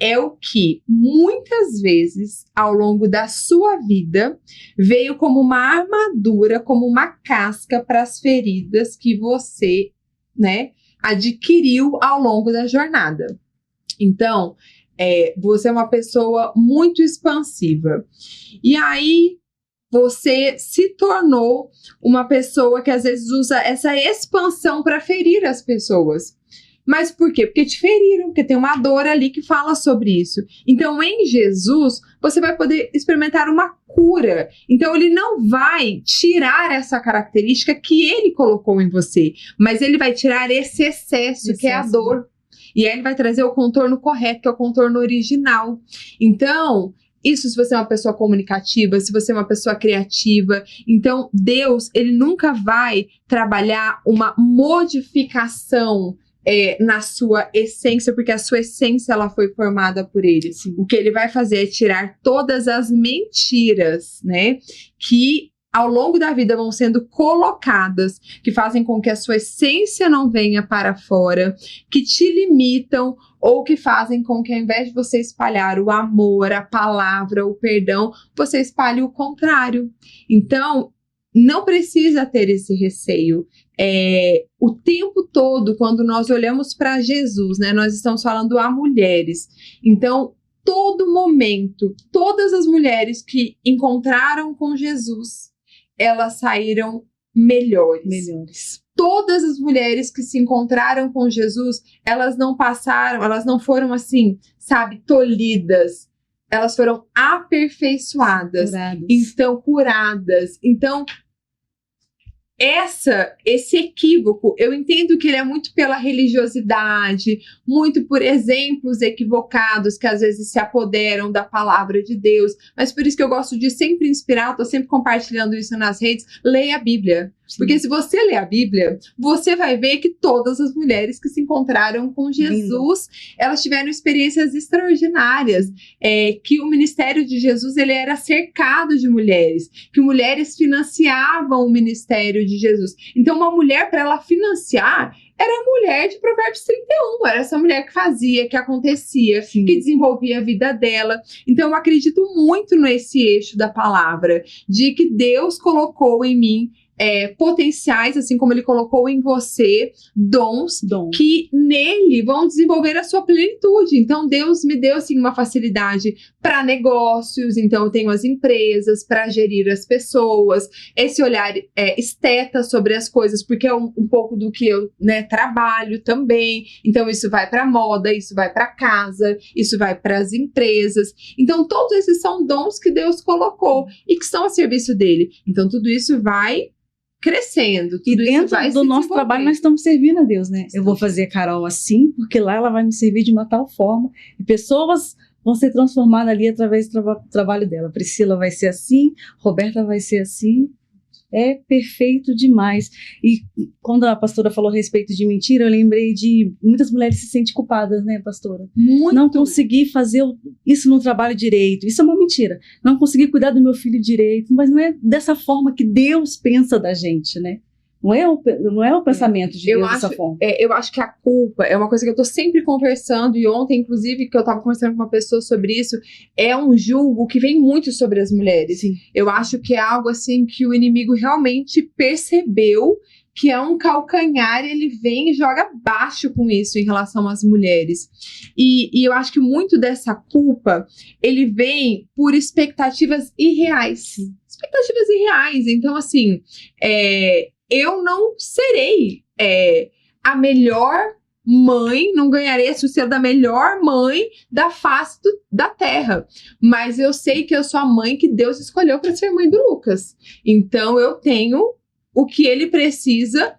é o que muitas vezes ao longo da sua vida veio como uma armadura, como uma casca para as feridas que você, né, adquiriu ao longo da jornada. Então, você é uma pessoa muito expansiva. E aí você se tornou uma pessoa que às vezes usa essa expansão para ferir as pessoas. Mas por quê? Porque te feriram, porque tem uma dor ali que fala sobre isso. Então, em Jesus, você vai poder experimentar uma cura. Então, ele não vai tirar essa característica que ele colocou em você, mas ele vai tirar esse excesso, que é a dor. E aí ele vai trazer o contorno correto, que é o contorno original. Então, isso se você é uma pessoa comunicativa, se você é uma pessoa criativa. Então, Deus, ele nunca vai trabalhar uma modificação na sua essência, porque a sua essência ela foi formada por ele. Sim. O que ele vai fazer é tirar todas as mentiras, né, que ao longo da vida vão sendo colocadas, que fazem com que a sua essência não venha para fora, que te limitam ou que fazem com que ao invés de você espalhar o amor, a palavra, o perdão, você espalhe o contrário. Então, não precisa ter esse receio. O tempo todo, quando nós olhamos para Jesus, né, nós estamos falando a mulheres. Então, todo momento, todas as mulheres que encontraram com Jesus, elas saíram melhores. Todas as mulheres que se encontraram com Jesus, elas não foram assim, sabe, tolhidas. Elas foram aperfeiçoadas. Curadas. Então, esse equívoco, eu entendo que ele é muito pela religiosidade, muito por exemplos equivocados que às vezes se apoderam da palavra de Deus, mas por isso que eu gosto de sempre inspirar, estou sempre compartilhando isso nas redes, leia a Bíblia. Sim. Porque se você ler a Bíblia, você vai ver que todas as mulheres que se encontraram com Jesus, elas tiveram experiências extraordinárias, que o ministério de Jesus ele era cercado de mulheres, que mulheres financiavam o ministério de Jesus. Então, uma mulher, para ela financiar, era a mulher de Provérbios 31, era essa mulher que fazia, que acontecia, Sim. que desenvolvia a vida dela. Então, eu acredito muito nesse eixo da palavra, de que Deus colocou em mim potenciais, assim como ele colocou em você dons que nele vão desenvolver a sua plenitude. Então Deus me deu assim uma facilidade para negócios, então eu tenho as empresas para gerir as pessoas, esse olhar esteta sobre as coisas, porque é um pouco do que eu, né, trabalho também. Então isso vai para moda, isso vai para casa, isso vai para as empresas. Então todos esses são dons que Deus colocou e que estão a serviço dele. Então tudo isso vai crescendo. E dentro do nosso trabalho nós estamos servindo a Deus, né? Eu vou fazer a Carol assim, porque lá ela vai me servir de uma tal forma e pessoas vão ser transformadas ali através do trabalho dela. Priscila vai ser assim, Roberta vai ser assim. É perfeito demais. E quando a pastora falou a respeito de mentira, eu lembrei de muitas mulheres se sentem culpadas, né, pastora? Muito. Não consegui fazer isso no trabalho direito. Isso é uma mentira. Não consegui cuidar do meu filho direito. Mas não é dessa forma que Deus pensa da gente, né? Não é o pensamento de Eu Deus dessa acho- forma. Eu acho que a culpa é uma coisa que eu tô sempre conversando, e ontem, inclusive, que eu tava conversando com uma pessoa sobre isso, é um julgo que vem muito sobre as mulheres. Sim. Eu acho que é algo assim que o inimigo realmente percebeu que é um calcanhar, e ele vem e joga baixo com isso em relação às mulheres. E eu acho que muito dessa culpa, ele vem por expectativas irreais. Expectativas irreais. Então, assim, eu não serei a melhor mãe, não ganharei esse selo da melhor mãe da face da terra. Mas eu sei que eu sou a mãe que Deus escolheu para ser mãe do Lucas. Então, eu tenho o que ele precisa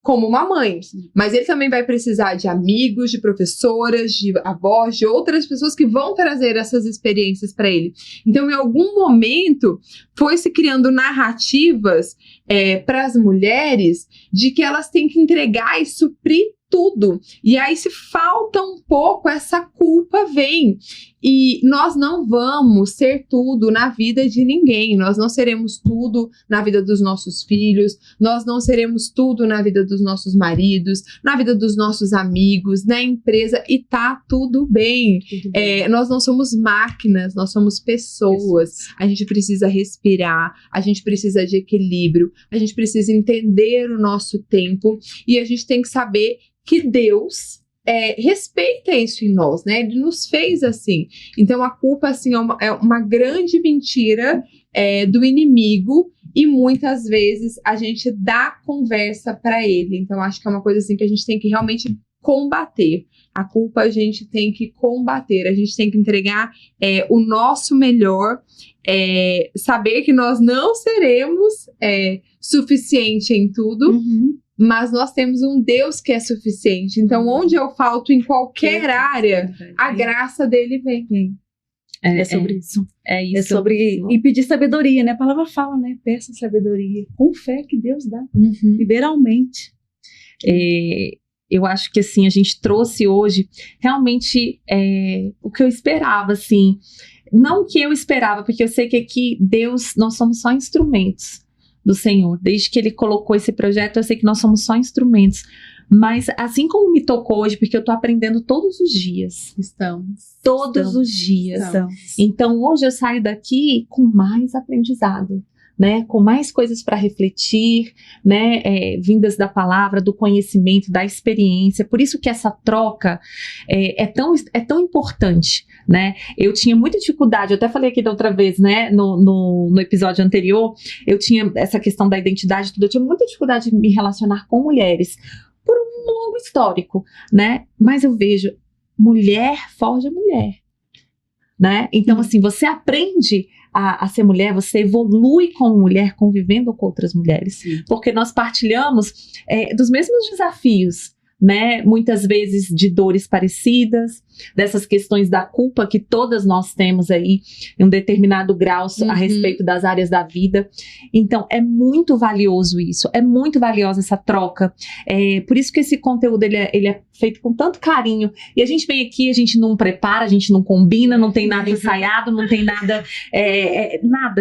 como uma mãe. Mas ele também vai precisar de amigos, de professoras, de avós, de outras pessoas que vão trazer essas experiências para ele. Então, em algum momento, foi se criando narrativas para as mulheres de que elas têm que entregar e suprir tudo. E aí, se falta um pouco, essa culpa vem. E nós não vamos ser tudo na vida de ninguém. Nós não seremos tudo na vida dos nossos filhos. Nós não seremos tudo na vida dos nossos maridos, na vida dos nossos amigos, na empresa. E tá tudo bem. Nós não somos máquinas, nós somos pessoas. A gente precisa respirar, a gente precisa de equilíbrio, a gente precisa entender o nosso tempo. E a gente tem que saber que Deus respeita isso em nós, né? Ele nos fez assim. Então, a culpa, assim, é uma grande mentira do inimigo, e muitas vezes a gente dá conversa para ele. Então, acho que é uma coisa assim que a gente tem que realmente combater. A culpa a gente tem que combater, a gente tem que entregar o nosso melhor, saber que nós não seremos suficiente em tudo, mas nós temos um Deus que é suficiente. Então, onde eu falto em qualquer área, a graça dele vem. É sobre isso. É isso. É sobre... E pedir sabedoria, né? A palavra fala, né? Peça sabedoria. Com fé que Deus dá. Liberalmente. Eu acho que, assim, a gente trouxe hoje realmente o que eu esperava, assim. Não o que eu esperava, porque eu sei que aqui, Deus, nós somos só instrumentos do Senhor. Desde que Ele colocou esse projeto, eu sei que nós somos só instrumentos. Mas assim como me tocou hoje, porque eu tô aprendendo todos os dias. Todos os dias. Então hoje eu saio daqui com mais aprendizado, né? Com mais coisas para refletir, né? Vindas da palavra, do conhecimento, da experiência. Por isso que essa troca é tão importante, né? Eu tinha muita dificuldade, eu até falei aqui da outra vez, né? No episódio anterior, eu tinha essa questão da identidade, tudo. Eu tinha muita dificuldade de me relacionar com mulheres, por um longo histórico, né? Mas eu vejo, mulher forja mulher, né? Então, assim, você aprende a ser mulher, você evolui como mulher convivendo com outras mulheres, porque nós partilhamos dos mesmos desafios, né? Muitas vezes de dores parecidas, dessas questões da culpa que todas nós temos aí em um determinado grau a respeito das áreas da vida. Então é muito valioso isso, é muito valiosa essa troca. Por isso que esse conteúdo ele é feito com tanto carinho, e a gente vem aqui, a gente não prepara, a gente não combina, não tem nada ensaiado, não tem nada,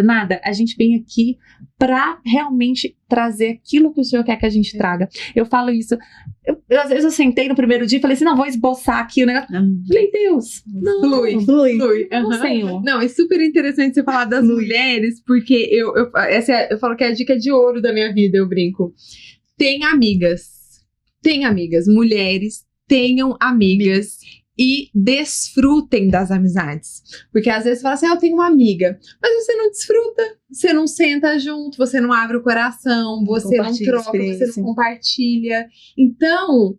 nada. A gente vem aqui para realmente trazer aquilo que o Senhor quer que a gente traga. Eu falo isso, às vezes eu sentei no primeiro dia e falei assim, não, vou esboçar aqui o negócio. Falei, Deus, não, Flui. não, Senhor. Não, é super interessante você falar das mulheres, porque eu falo que é a dica de ouro da minha vida, eu brinco. Tem amigas, mulheres, tenham amigas e desfrutem das amizades. Porque às vezes você fala assim, eu tenho uma amiga, mas você não desfruta, você não senta junto, você não abre o coração, você não troca, você não compartilha. Então,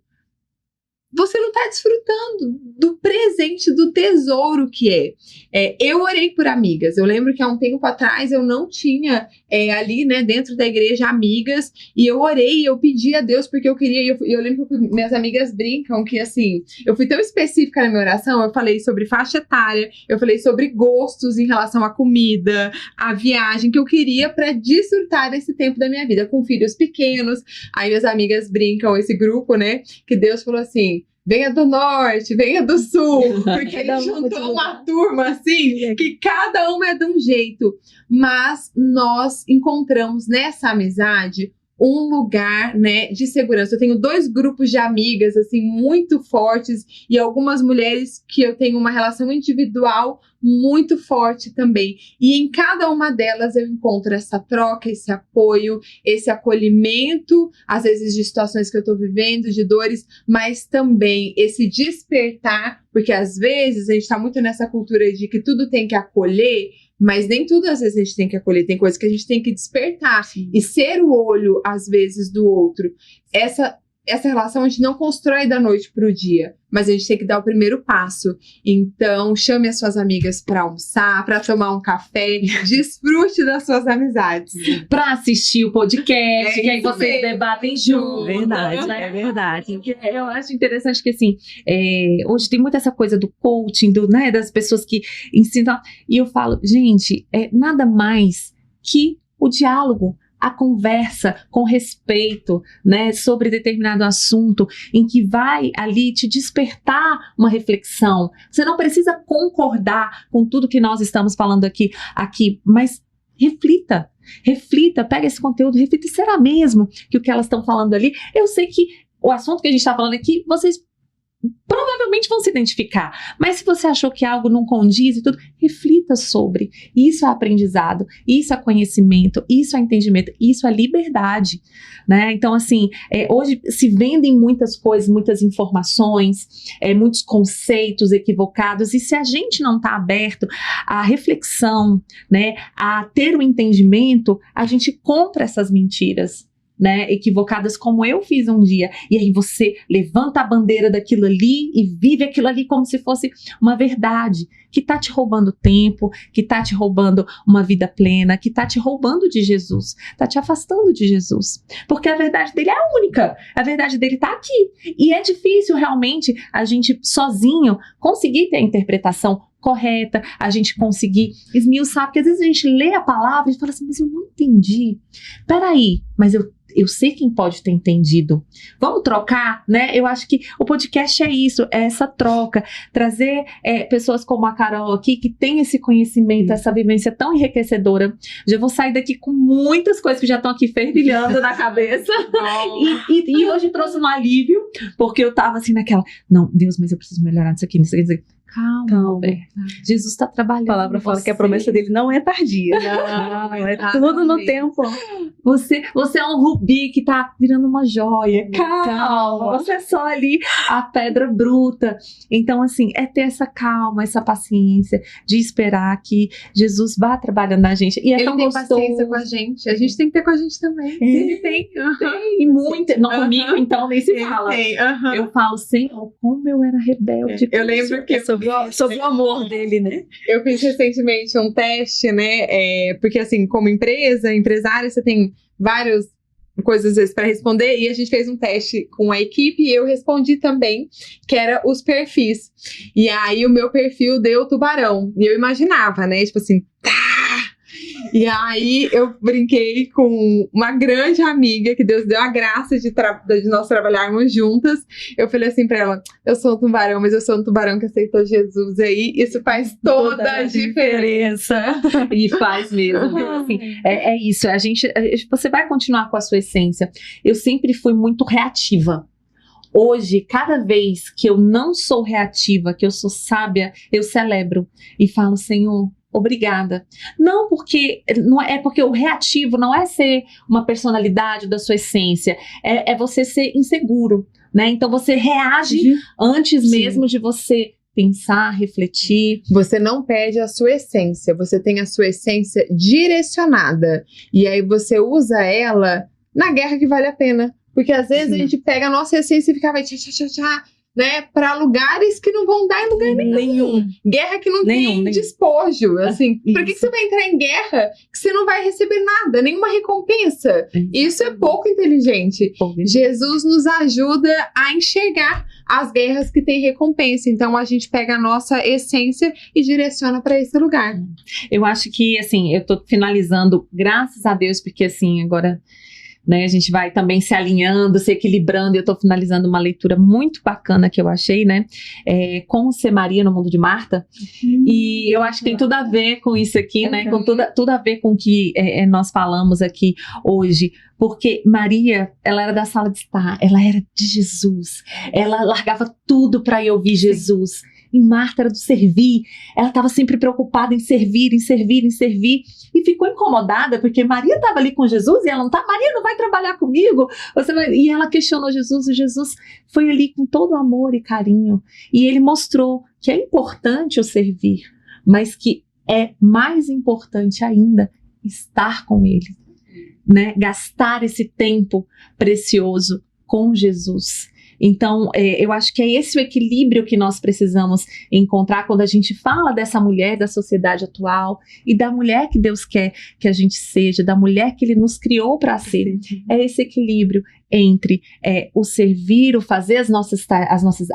você não está desfrutando do presente, do tesouro que é. Eu orei por amigas. Eu lembro que há um tempo atrás eu não tinha ali, né, dentro da igreja, amigas. E eu orei, eu pedi a Deus porque eu queria. Eu lembro que minhas amigas brincam que, assim, eu fui tão específica na minha oração. Eu falei sobre faixa etária, eu falei sobre gostos em relação à comida, à viagem, que eu queria para desfrutar desse tempo da minha vida com filhos pequenos. Aí minhas amigas brincam, esse grupo, né, que Deus falou assim, venha do norte, venha do sul, porque ele juntou uma turma assim, que cada uma é de um jeito. Mas nós encontramos nessa amizade um lugar, né, de segurança. Eu tenho 2 grupos de amigas, assim, muito fortes, e algumas mulheres que eu tenho uma relação individual muito forte também. E em cada uma delas eu encontro essa troca, esse apoio, esse acolhimento, às vezes de situações que eu tô vivendo, de dores, mas também esse despertar, porque às vezes a gente tá muito nessa cultura de que tudo tem que acolher, mas nem tudo às vezes a gente tem que acolher, tem coisas que a gente tem que despertar. Sim. E ser o olho, às vezes, do outro. Essa relação a gente não constrói da noite pro dia, mas a gente tem que dar o primeiro passo. Então, chame as suas amigas para almoçar, para tomar um café, desfrute das suas amizades. Para assistir o podcast, É que aí isso vocês mesmo. debatem juntos. Verdade, né? é verdade. Eu acho interessante que, assim, hoje tem muito essa coisa do coaching, né, das pessoas que ensinam. E eu falo, gente, nada mais que o diálogo, a conversa com respeito, né, sobre determinado assunto, em que vai ali te despertar uma reflexão. Você não precisa concordar com tudo que nós estamos falando aqui, mas reflita, pega esse conteúdo, reflita, será mesmo que o que elas estão falando ali? Eu sei que o assunto que a gente está falando aqui, vocês provavelmente vão se identificar, mas se você achou que algo não condiz e tudo, reflita sobre. Isso é aprendizado, isso é conhecimento, isso é entendimento, isso é liberdade, né? Então, assim, hoje se vendem muitas coisas, muitas informações, muitos conceitos equivocados, e se a gente não está aberto à reflexão, né, a ter o entendimento, a gente compra essas mentiras, né, equivocadas, como eu fiz um dia, e aí você levanta a bandeira daquilo ali e vive aquilo ali como se fosse uma verdade, que tá te roubando tempo, que tá te roubando uma vida plena, que tá te roubando de Jesus, tá te afastando de Jesus, porque a verdade dele é a única, a verdade dele tá aqui, e é difícil realmente a gente sozinho conseguir ter a interpretação correta, a gente conseguir esmiuçar, porque às vezes a gente lê a palavra e fala assim, mas eu não entendi, peraí, mas eu sei quem pode ter entendido. Vamos trocar, né? Eu acho que o podcast é isso, é essa troca. Trazer pessoas como a Carol aqui, que tem esse conhecimento, essa vivência tão enriquecedora. Já vou sair daqui com muitas coisas que já estão aqui fervilhando na cabeça. E hoje trouxe um alívio, porque eu tava assim naquela, não, Deus, mas eu preciso melhorar nisso aqui, nisso aqui. Calma, Roberta. Jesus está trabalhando. A palavra fala que a promessa dele não é tardia. Não, é tudo no tempo. Você é um rubi que tá virando uma joia. Calma. Você é só ali a pedra bruta. Então, assim, é ter essa calma, essa paciência de esperar que Jesus vá trabalhando na gente. E é Ele tão tem gostoso. paciência com a gente tem que ter com a gente também. Ele tem. E muito. Não comigo, então, nem se fala. Eu falo, Senhor, como eu era rebelde. Eu lembro que sobre o amor dele, né? eu fiz recentemente um teste, né? Porque assim, como empresária, você tem várias coisas às vezes para responder, e a gente fez um teste com a equipe e eu respondi também, que era os perfis. E aí o meu perfil deu tubarão. E eu imaginava, né? Tipo assim, tá! E aí eu brinquei com uma grande amiga que Deus deu a graça de nós trabalharmos juntas. Eu falei assim pra ela, eu sou um tubarão, mas eu sou um tubarão que aceitou Jesus. Aí isso faz toda a diferença. E faz mesmo. Assim, é isso. Você vai continuar com a sua essência. Eu sempre fui muito reativa. Hoje, cada vez que eu não sou reativa, que eu sou sábia, eu celebro e falo, Senhor, obrigada. Não porque o reativo não é ser uma personalidade da sua essência, é você ser inseguro, né? Então você reage antes mesmo de você pensar, refletir. Você não perde a sua essência, você tem a sua essência direcionada. E aí você usa ela na guerra que vale a pena. Porque às vezes a gente pega a nossa essência e fica, vai né, para lugares que não vão dar em lugar nenhum. Guerra que não tem despojo, assim. Por que você vai entrar em guerra que você não vai receber nada, nenhuma recompensa? Isso é pouco inteligente. Jesus nos ajuda a enxergar as guerras que têm recompensa. Então a gente pega a nossa essência e direciona para esse lugar. Eu acho que, assim, eu tô finalizando, graças a Deus, porque assim, agora né? A gente vai também se alinhando, se equilibrando. Eu estou finalizando uma leitura muito bacana que eu achei, né? Como ser Maria no mundo de Marta. E eu acho que tem tudo a ver com isso aqui, né? Com tudo a ver com o que nós falamos aqui hoje. Porque Maria, ela era da sala de estar, ela era de Jesus. Ela largava tudo para ir ouvir Jesus. E Marta era do servir, ela estava sempre preocupada em servir, e ficou incomodada, porque Maria estava ali com Jesus, e ela não tá, Maria não vai trabalhar comigo, e ela questionou Jesus, e Jesus foi ali com todo amor e carinho, e ele mostrou que é importante o servir, mas que é mais importante ainda estar com ele, né? Gastar esse tempo precioso com Jesus. Então, eu acho que é esse o equilíbrio que nós precisamos encontrar quando a gente fala dessa mulher da sociedade atual e da mulher que Deus quer que a gente seja, da mulher que Ele nos criou para ser. É esse equilíbrio entre o servir, o fazer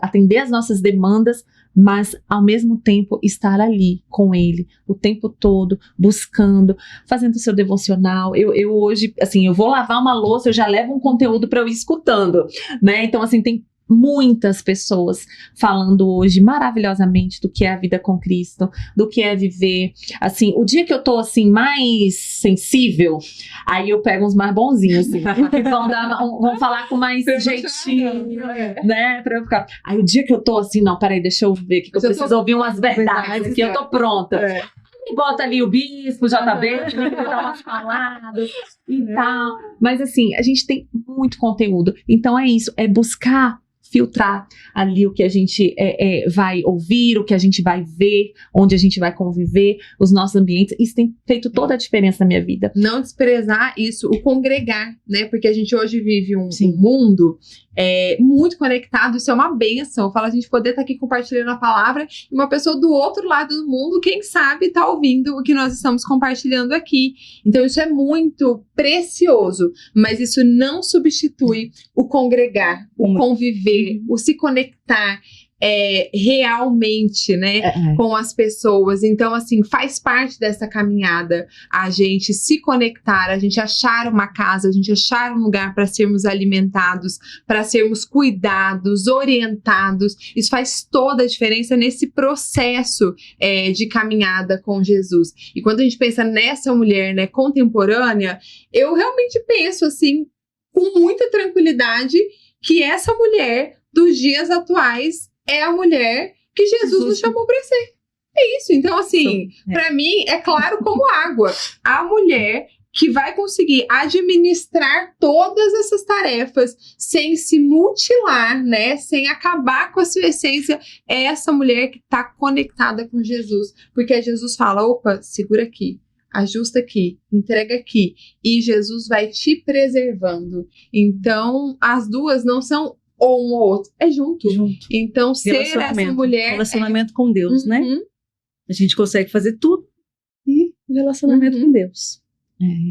atender as nossas demandas, mas ao mesmo tempo estar ali com Ele o tempo todo, buscando, fazendo o seu devocional. Eu hoje, assim, eu vou lavar uma louça, eu já levo um conteúdo para eu ir escutando, né? Então, assim, tem muitas pessoas falando hoje maravilhosamente do que é a vida com Cristo, do que é viver. Assim, o dia que eu tô assim mais sensível, aí eu pego uns mais bonzinhos, assim, que vão falar com mais jeitinho, né? Pra eu ficar. Aí o dia que eu tô assim, não, peraí, deixa eu ver, que eu preciso ouvir umas verdades, que eu tô pronta. E bota ali o bispo, JB, que dá umas faladas e tal. Mas assim, a gente tem muito conteúdo. Então é isso, é buscar filtrar ali o que a gente vai ouvir, o que a gente vai ver, onde a gente vai conviver, os nossos ambientes. Isso tem feito toda a diferença na minha vida. Não desprezar isso, o congregar, né? Porque a gente hoje vive um mundo muito conectado, isso é uma bênção. Eu falo, a gente poder estar aqui compartilhando a palavra e uma pessoa do outro lado do mundo, quem sabe, está ouvindo o que nós estamos compartilhando aqui. Então isso é muito precioso, mas isso não substitui o congregar, o conviver, o se conectar realmente, né, com as pessoas. Então, assim, faz parte dessa caminhada a gente se conectar, a gente achar uma casa, a gente achar um lugar para sermos alimentados, para sermos cuidados, orientados. Isso faz toda a diferença nesse processo de caminhada com Jesus. E quando a gente pensa nessa mulher, né, contemporânea, eu realmente penso, assim, com muita tranquilidade, que essa mulher dos dias atuais é a mulher que Jesus nos chamou para ser. É isso. Então, assim, para mim, é claro como água. A mulher que vai conseguir administrar todas essas tarefas sem se mutilar, né? Sem acabar com a sua essência, é essa mulher que está conectada com Jesus. Porque Jesus fala, opa, segura aqui. Ajusta aqui, entrega aqui. E Jesus vai te preservando. Então, as duas não são ou um ou outro, é junto. Então, ser essa mulher... Relacionamento com Deus, né? A gente consegue fazer tudo. E o relacionamento com Deus.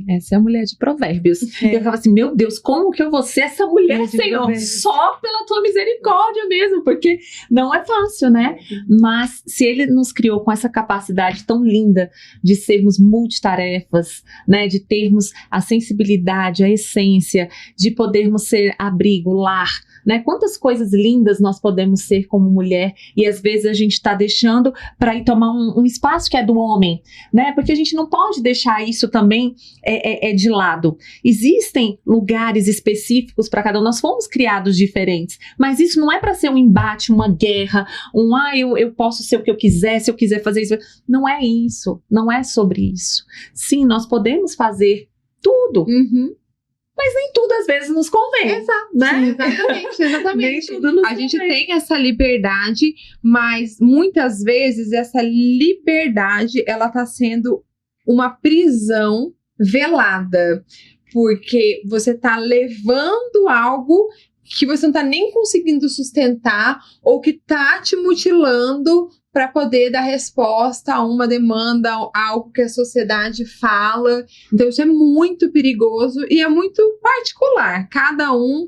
Essa é a mulher de Provérbios. Eu ficava assim, meu Deus, como que eu vou ser essa mulher, Senhor? Só pela tua misericórdia mesmo, porque não é fácil, né? Mas se Ele nos criou com essa capacidade tão linda de sermos multitarefas, né? De termos a sensibilidade, a essência, de podermos ser abrigo, lar, né? Quantas coisas lindas nós podemos ser como mulher e às vezes a gente está deixando para ir tomar um espaço que é do homem, né? Porque a gente não pode deixar isso também de lado. Existem lugares específicos para cada um. Nós fomos criados diferentes, mas isso não é para ser um embate, uma guerra, eu posso ser o que eu quiser, se eu quiser fazer isso. Não é isso, não é sobre isso. Sim, nós podemos fazer tudo. Mas nem tudo às vezes nos convém. Exato, né? Exatamente. A gente tem essa liberdade, mas muitas vezes essa liberdade ela tá sendo uma prisão velada, porque você tá levando algo que você não tá nem conseguindo sustentar ou que tá te mutilando para poder dar resposta a uma demanda, a algo que a sociedade fala. Então isso é muito perigoso e é muito particular. Cada um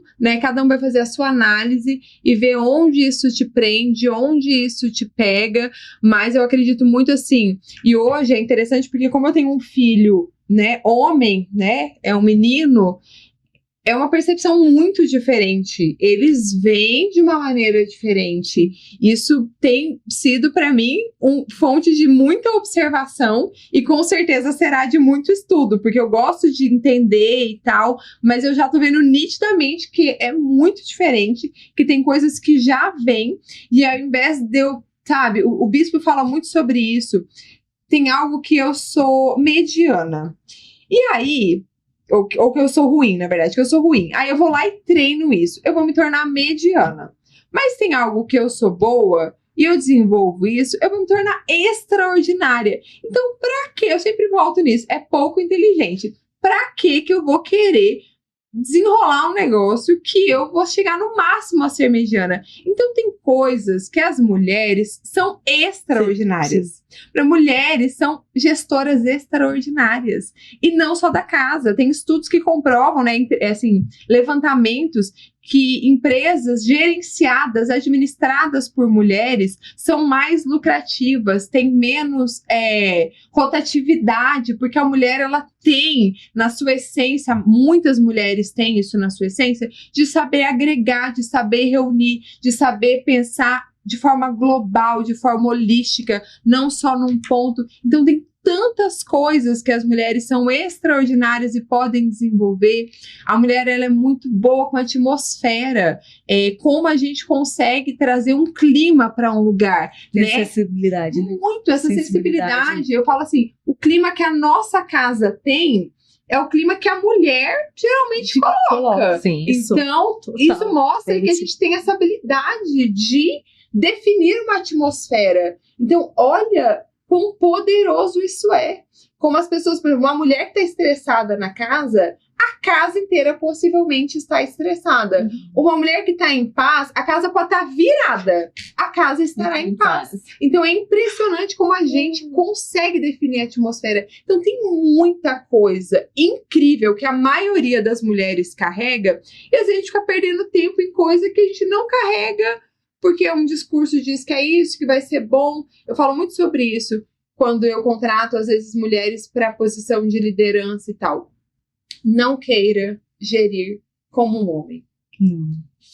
vai fazer a sua análise e ver onde isso te prende, onde isso te pega. Mas eu acredito muito assim. E hoje é interessante porque como eu tenho um filho, né, homem, né, é um menino, é uma percepção muito diferente. Eles veem de uma maneira diferente. Isso tem sido, para mim, fonte de muita observação e com certeza será de muito estudo, porque eu gosto de entender e tal, mas eu já tô vendo nitidamente que é muito diferente, que tem coisas que já vêm, e ao invés de eu, sabe, o bispo fala muito sobre isso, tem algo que eu sou mediana. E aí... Ou que eu sou ruim, na verdade, que eu sou ruim. Aí eu vou lá e treino isso. Eu vou me tornar mediana. Mas tem algo que eu sou boa e eu desenvolvo isso, eu vou me tornar extraordinária. Então, pra quê? Eu sempre volto nisso. É pouco inteligente. Pra quê que eu vou querer desenrolar um negócio que eu vou chegar no máximo a ser mediana? Então tem coisas que as mulheres são extraordinárias. Para mulheres são gestoras extraordinárias e não só da casa. Tem estudos que comprovam, né, assim, levantamentos que empresas gerenciadas, administradas por mulheres são mais lucrativas, têm menos rotatividade, porque a mulher ela tem na sua essência, muitas mulheres têm isso na sua essência, de saber agregar, de saber reunir, de saber pensar de forma global, de forma holística, não só num ponto. Então tem tantas coisas que as mulheres são extraordinárias e podem desenvolver. A mulher ela é muito boa com a atmosfera, como a gente consegue trazer um clima para um lugar, né? Sensibilidade, né? Muito essa sensibilidade. Eu falo assim, o clima que a nossa casa tem é o clima que a mulher geralmente coloca. Sim, então, isso mostra que a gente tem essa habilidade de definir uma atmosfera. Então, olha quão poderoso isso é. Como as pessoas, por exemplo, uma mulher que está estressada na casa, a casa inteira possivelmente está estressada. Uma mulher que está em paz, a casa pode estar virada, a casa estará em paz. Então é impressionante como a gente consegue definir a atmosfera. Então tem muita coisa incrível que a maioria das mulheres carrega, e às vezes a gente fica perdendo tempo em coisa que a gente não carrega, porque um discurso diz que é isso, que vai ser bom. Eu falo muito sobre isso quando eu contrato, às vezes, mulheres para posição de liderança e tal. Não queira gerir como um homem.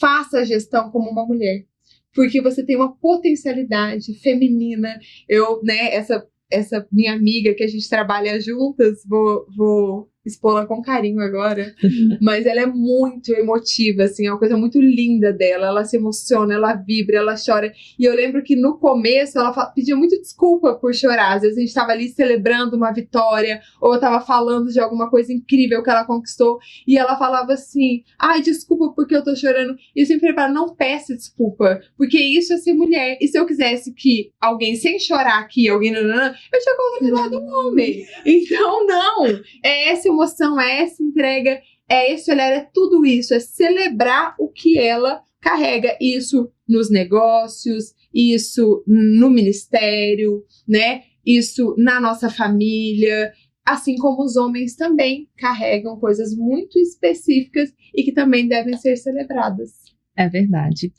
Faça a gestão como uma mulher. Porque você tem uma potencialidade feminina. Eu, né, essa minha amiga que a gente trabalha juntas, vou expô-la com carinho agora, mas ela é muito emotiva, assim, é uma coisa muito linda dela, ela se emociona, ela vibra, ela chora, e eu lembro que no começo ela pedia muito desculpa por chorar, às vezes a gente estava ali celebrando uma vitória, ou eu estava falando de alguma coisa incrível que ela conquistou, e ela falava assim, ai, desculpa porque eu tô chorando, e eu sempre falava, não peça desculpa, porque isso é ser mulher, e se eu quisesse que alguém sem chorar aqui, alguém, eu tinha colocado um homem, então não, é essa emoção, é essa entrega, é esse olhar, é tudo isso, é celebrar o que ela carrega, isso nos negócios, isso no ministério, né? Isso na nossa família, assim como os homens também carregam coisas muito específicas e que também devem ser celebradas. É verdade.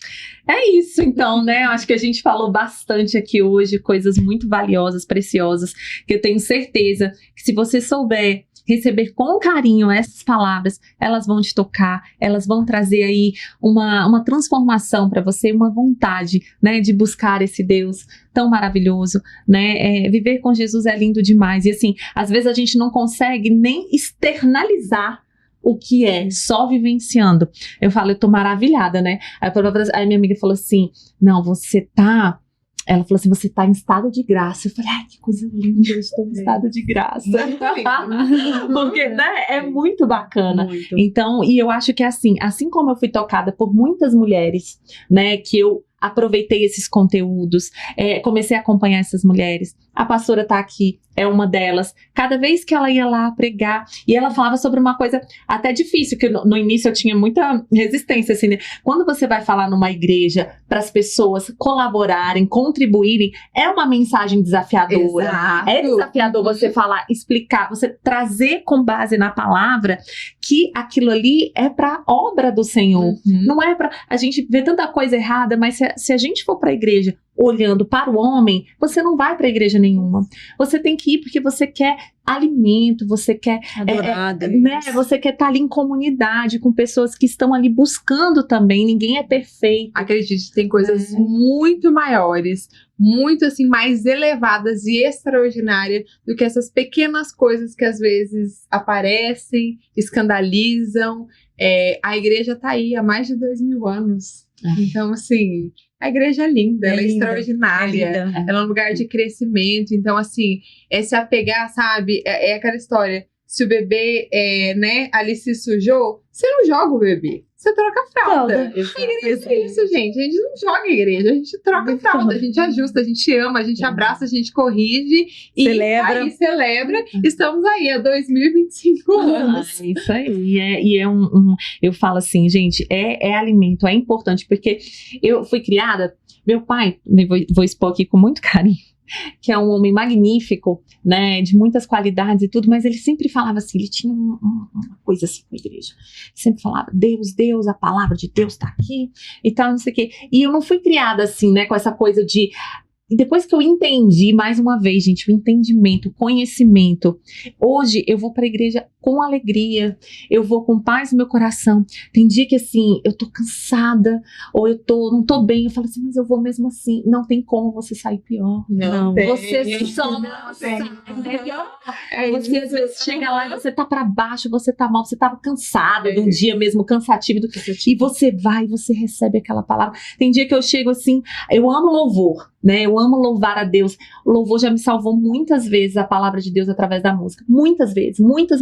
É isso, então, né? Eu acho que a gente falou bastante aqui hoje, coisas muito valiosas, preciosas, que eu tenho certeza que se você souber receber com carinho essas palavras, elas vão te tocar, elas vão trazer aí uma transformação para você, uma vontade, né, de buscar esse Deus tão maravilhoso, né? Viver com Jesus é lindo demais. E assim, às vezes a gente não consegue nem externalizar o que é, só vivenciando. Eu falo, eu tô maravilhada, né? Aí minha amiga falou assim, não, ela falou assim, você tá em estado de graça. Eu falei, ai, que coisa linda, eu estou em estado de graça. Porque, né, é muito bacana. Muito. Então, e eu acho que assim como eu fui tocada por muitas mulheres, né, que eu aproveitei esses conteúdos, comecei a acompanhar essas mulheres. A pastora tá aqui, é uma delas. Cada vez que ela ia lá pregar, e ela falava sobre uma coisa até difícil, que no início eu tinha muita resistência, assim, né? Quando você vai falar numa igreja para as pessoas colaborarem, contribuírem, é uma mensagem desafiadora. Exato. É desafiador você falar, explicar, você trazer com base na palavra que aquilo ali é para obra do Senhor. Não é para... A gente vê tanta coisa errada, mas se a gente for para a igreja olhando para o homem, você não vai para a igreja nenhuma. Você tem que ir porque você quer alimento, você quer Adorar Deus. né? Você quer estar ali em comunidade com pessoas que estão ali buscando também. Ninguém é perfeito. Acredite, tem coisas muito maiores, muito assim, mais elevadas e extraordinárias do que essas pequenas coisas que às vezes aparecem, escandalizam. A igreja tá aí há mais de 2000 anos. Então, assim, a igreja é linda, ela é linda, extraordinária. é linda. Ela é um lugar de crescimento. Então, assim, se apegar, sabe? É aquela história. Se o bebê, né, ali se sujou, você não joga o bebê. Você troca a fralda. A igreja é isso, gente. A gente não joga a igreja, a gente troca a fralda, a gente ajusta, a gente ama, a gente abraça, a gente corrige. Celebra. E aí celebra. Estamos aí há 2025 anos. Isso aí. Eu falo assim, gente, é alimento, é importante, porque eu fui criada, meu pai, vou expor aqui com muito carinho, que é um homem magnífico, né, de muitas qualidades e tudo, mas ele sempre falava assim, ele tinha uma coisa assim com a igreja, ele sempre falava, Deus, a palavra de Deus tá aqui, e tal, não sei o quê, e eu não fui criada assim, né, com essa coisa de... E depois que eu entendi, mais uma vez, gente, o entendimento, o conhecimento, hoje eu vou para a igreja com alegria, eu vou com paz no meu coração. Tem dia que assim, eu tô cansada, ou não tô bem, eu falo assim, mas eu vou mesmo assim. Não tem como você sair pior. Não tem. Você só sai melhor. Você às vezes chega lá e você tá para baixo, você tá mal, você tava cansado de um dia mesmo, cansativo, e você vai, você recebe aquela palavra. Tem dia que eu chego assim, eu amo louvor, né? Eu amo louvar a Deus. O louvor já me salvou muitas vezes, a palavra de Deus através da música. Muitas vezes, muitas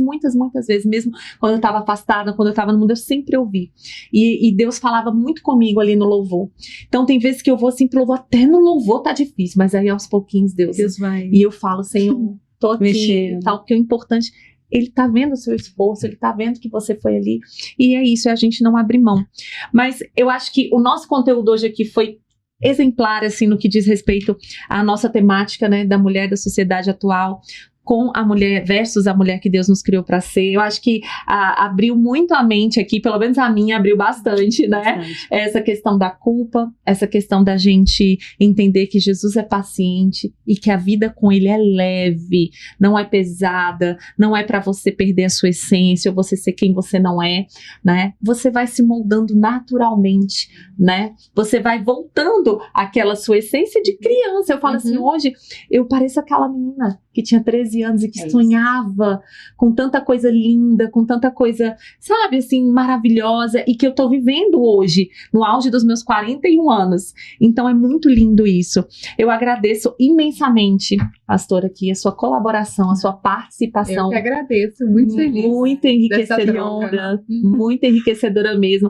vezes, mesmo quando eu estava afastada, quando eu estava no mundo, eu sempre ouvi. E Deus falava muito comigo ali no louvor. Então tem vezes que eu vou assim pro louvor, até no louvor tá difícil, mas aí aos pouquinhos Deus vai. E eu falo, Senhor, tô aqui, mexendo. tal, porque o importante, Ele tá vendo o seu esforço, Ele tá vendo que você foi ali, e é isso, é a gente não abrir mão. Mas eu acho que o nosso conteúdo hoje aqui foi exemplar, assim, no que diz respeito à nossa temática, né, da mulher da sociedade atual, com a mulher versus a mulher que Deus nos criou para ser. Eu acho que abriu muito a mente aqui, pelo menos a minha abriu bastante, né? Essa questão da culpa, essa questão da gente entender que Jesus é paciente e que a vida com Ele é leve, não é pesada, não é para você perder a sua essência ou você ser quem você não é, né? Você vai se moldando naturalmente, né? Você vai voltando àquela sua essência de criança. Eu falo assim, hoje eu pareço aquela menina que tinha 13 anos e que sonhava com tanta coisa linda, com tanta coisa, sabe, assim, maravilhosa, e que eu tô vivendo hoje, no auge dos meus 41 anos. Então é muito lindo isso. Eu agradeço imensamente, pastora, aqui, a sua colaboração, a sua participação. Eu que agradeço, muito feliz. Muito enriquecedora, muito enriquecedora mesmo.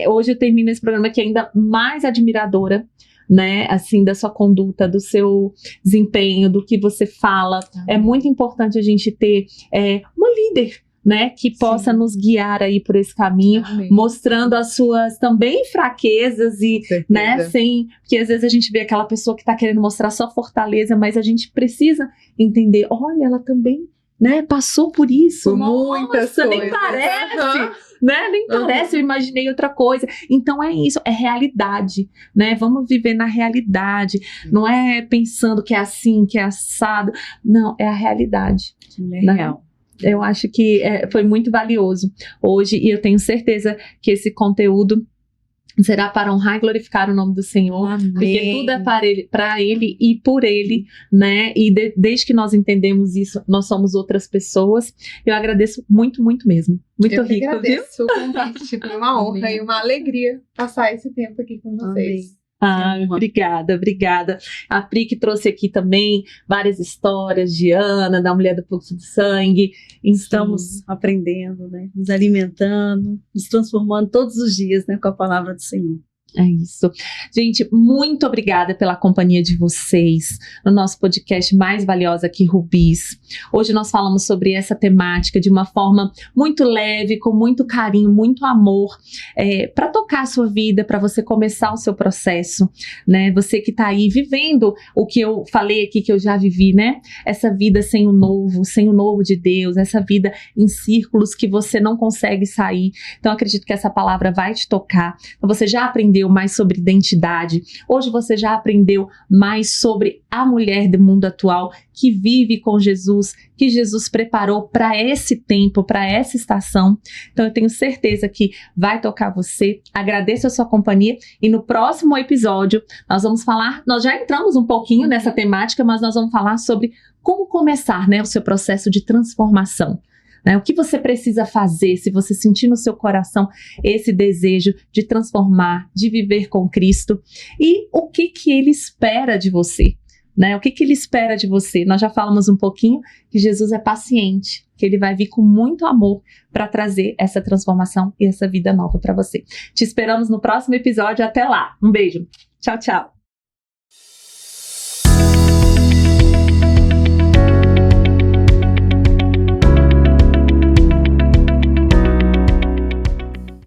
Hoje eu termino esse programa aqui ainda mais admiradora, né, assim, da sua conduta, do seu desempenho, do que você fala. É muito importante a gente ter uma líder, né, que possa nos guiar aí por esse caminho, mostrando as suas também fraquezas e, né, porque às vezes a gente vê aquela pessoa que tá querendo mostrar só fortaleza, mas a gente precisa entender, olha, ela também, né, passou por isso. Muitas coisas. Nem parece. Né? Nem parece, eu imaginei outra coisa. Então é isso, é realidade, né? Vamos viver na realidade, não é pensando que é assim, que é assado, não, é a realidade. É real. Eu acho que foi muito valioso hoje e eu tenho certeza que esse conteúdo será para honrar e glorificar o nome do Senhor. Amém. Porque tudo é para ele e por Ele, né? E desde que nós entendemos isso, nós somos outras pessoas. Eu agradeço muito, muito mesmo. Muito rico, eu agradeço o convite, foi uma honra e uma alegria passar esse tempo aqui com vocês. Obrigada. A Pri que trouxe aqui também várias histórias de Ana, da mulher do fluxo de sangue. Estamos aprendendo, né? Nos alimentando, nos transformando todos os dias, né? Com a palavra do Senhor. É isso. Gente, muito obrigada pela companhia de vocês no nosso podcast mais valioso aqui, Rubis. Hoje nós falamos sobre essa temática de uma forma muito leve, com muito carinho, muito amor, para tocar a sua vida, para você começar o seu processo, né? Você que está aí vivendo o que eu falei aqui, que eu já vivi, né? Essa vida sem o novo de Deus, essa vida em círculos que você não consegue sair. Então, acredito que essa palavra vai te tocar. Então, você já aprendeu aprendeu mais sobre identidade. Hoje você já aprendeu mais sobre a mulher do mundo atual que vive com Jesus, que Jesus preparou para esse tempo, para essa estação. Então eu tenho certeza que vai tocar você. Agradeço a sua companhia e no próximo episódio nós vamos falar, nós já entramos um pouquinho nessa temática, mas nós vamos falar sobre como começar, né, o seu processo de transformação. O que você precisa fazer se você sentir no seu coração esse desejo de transformar, de viver com Cristo e o que Ele espera de você, né? O que Ele espera de você? Nós já falamos um pouquinho que Jesus é paciente, que Ele vai vir com muito amor para trazer essa transformação e essa vida nova para você. Te esperamos no próximo episódio. Até lá. Um beijo. Tchau, tchau.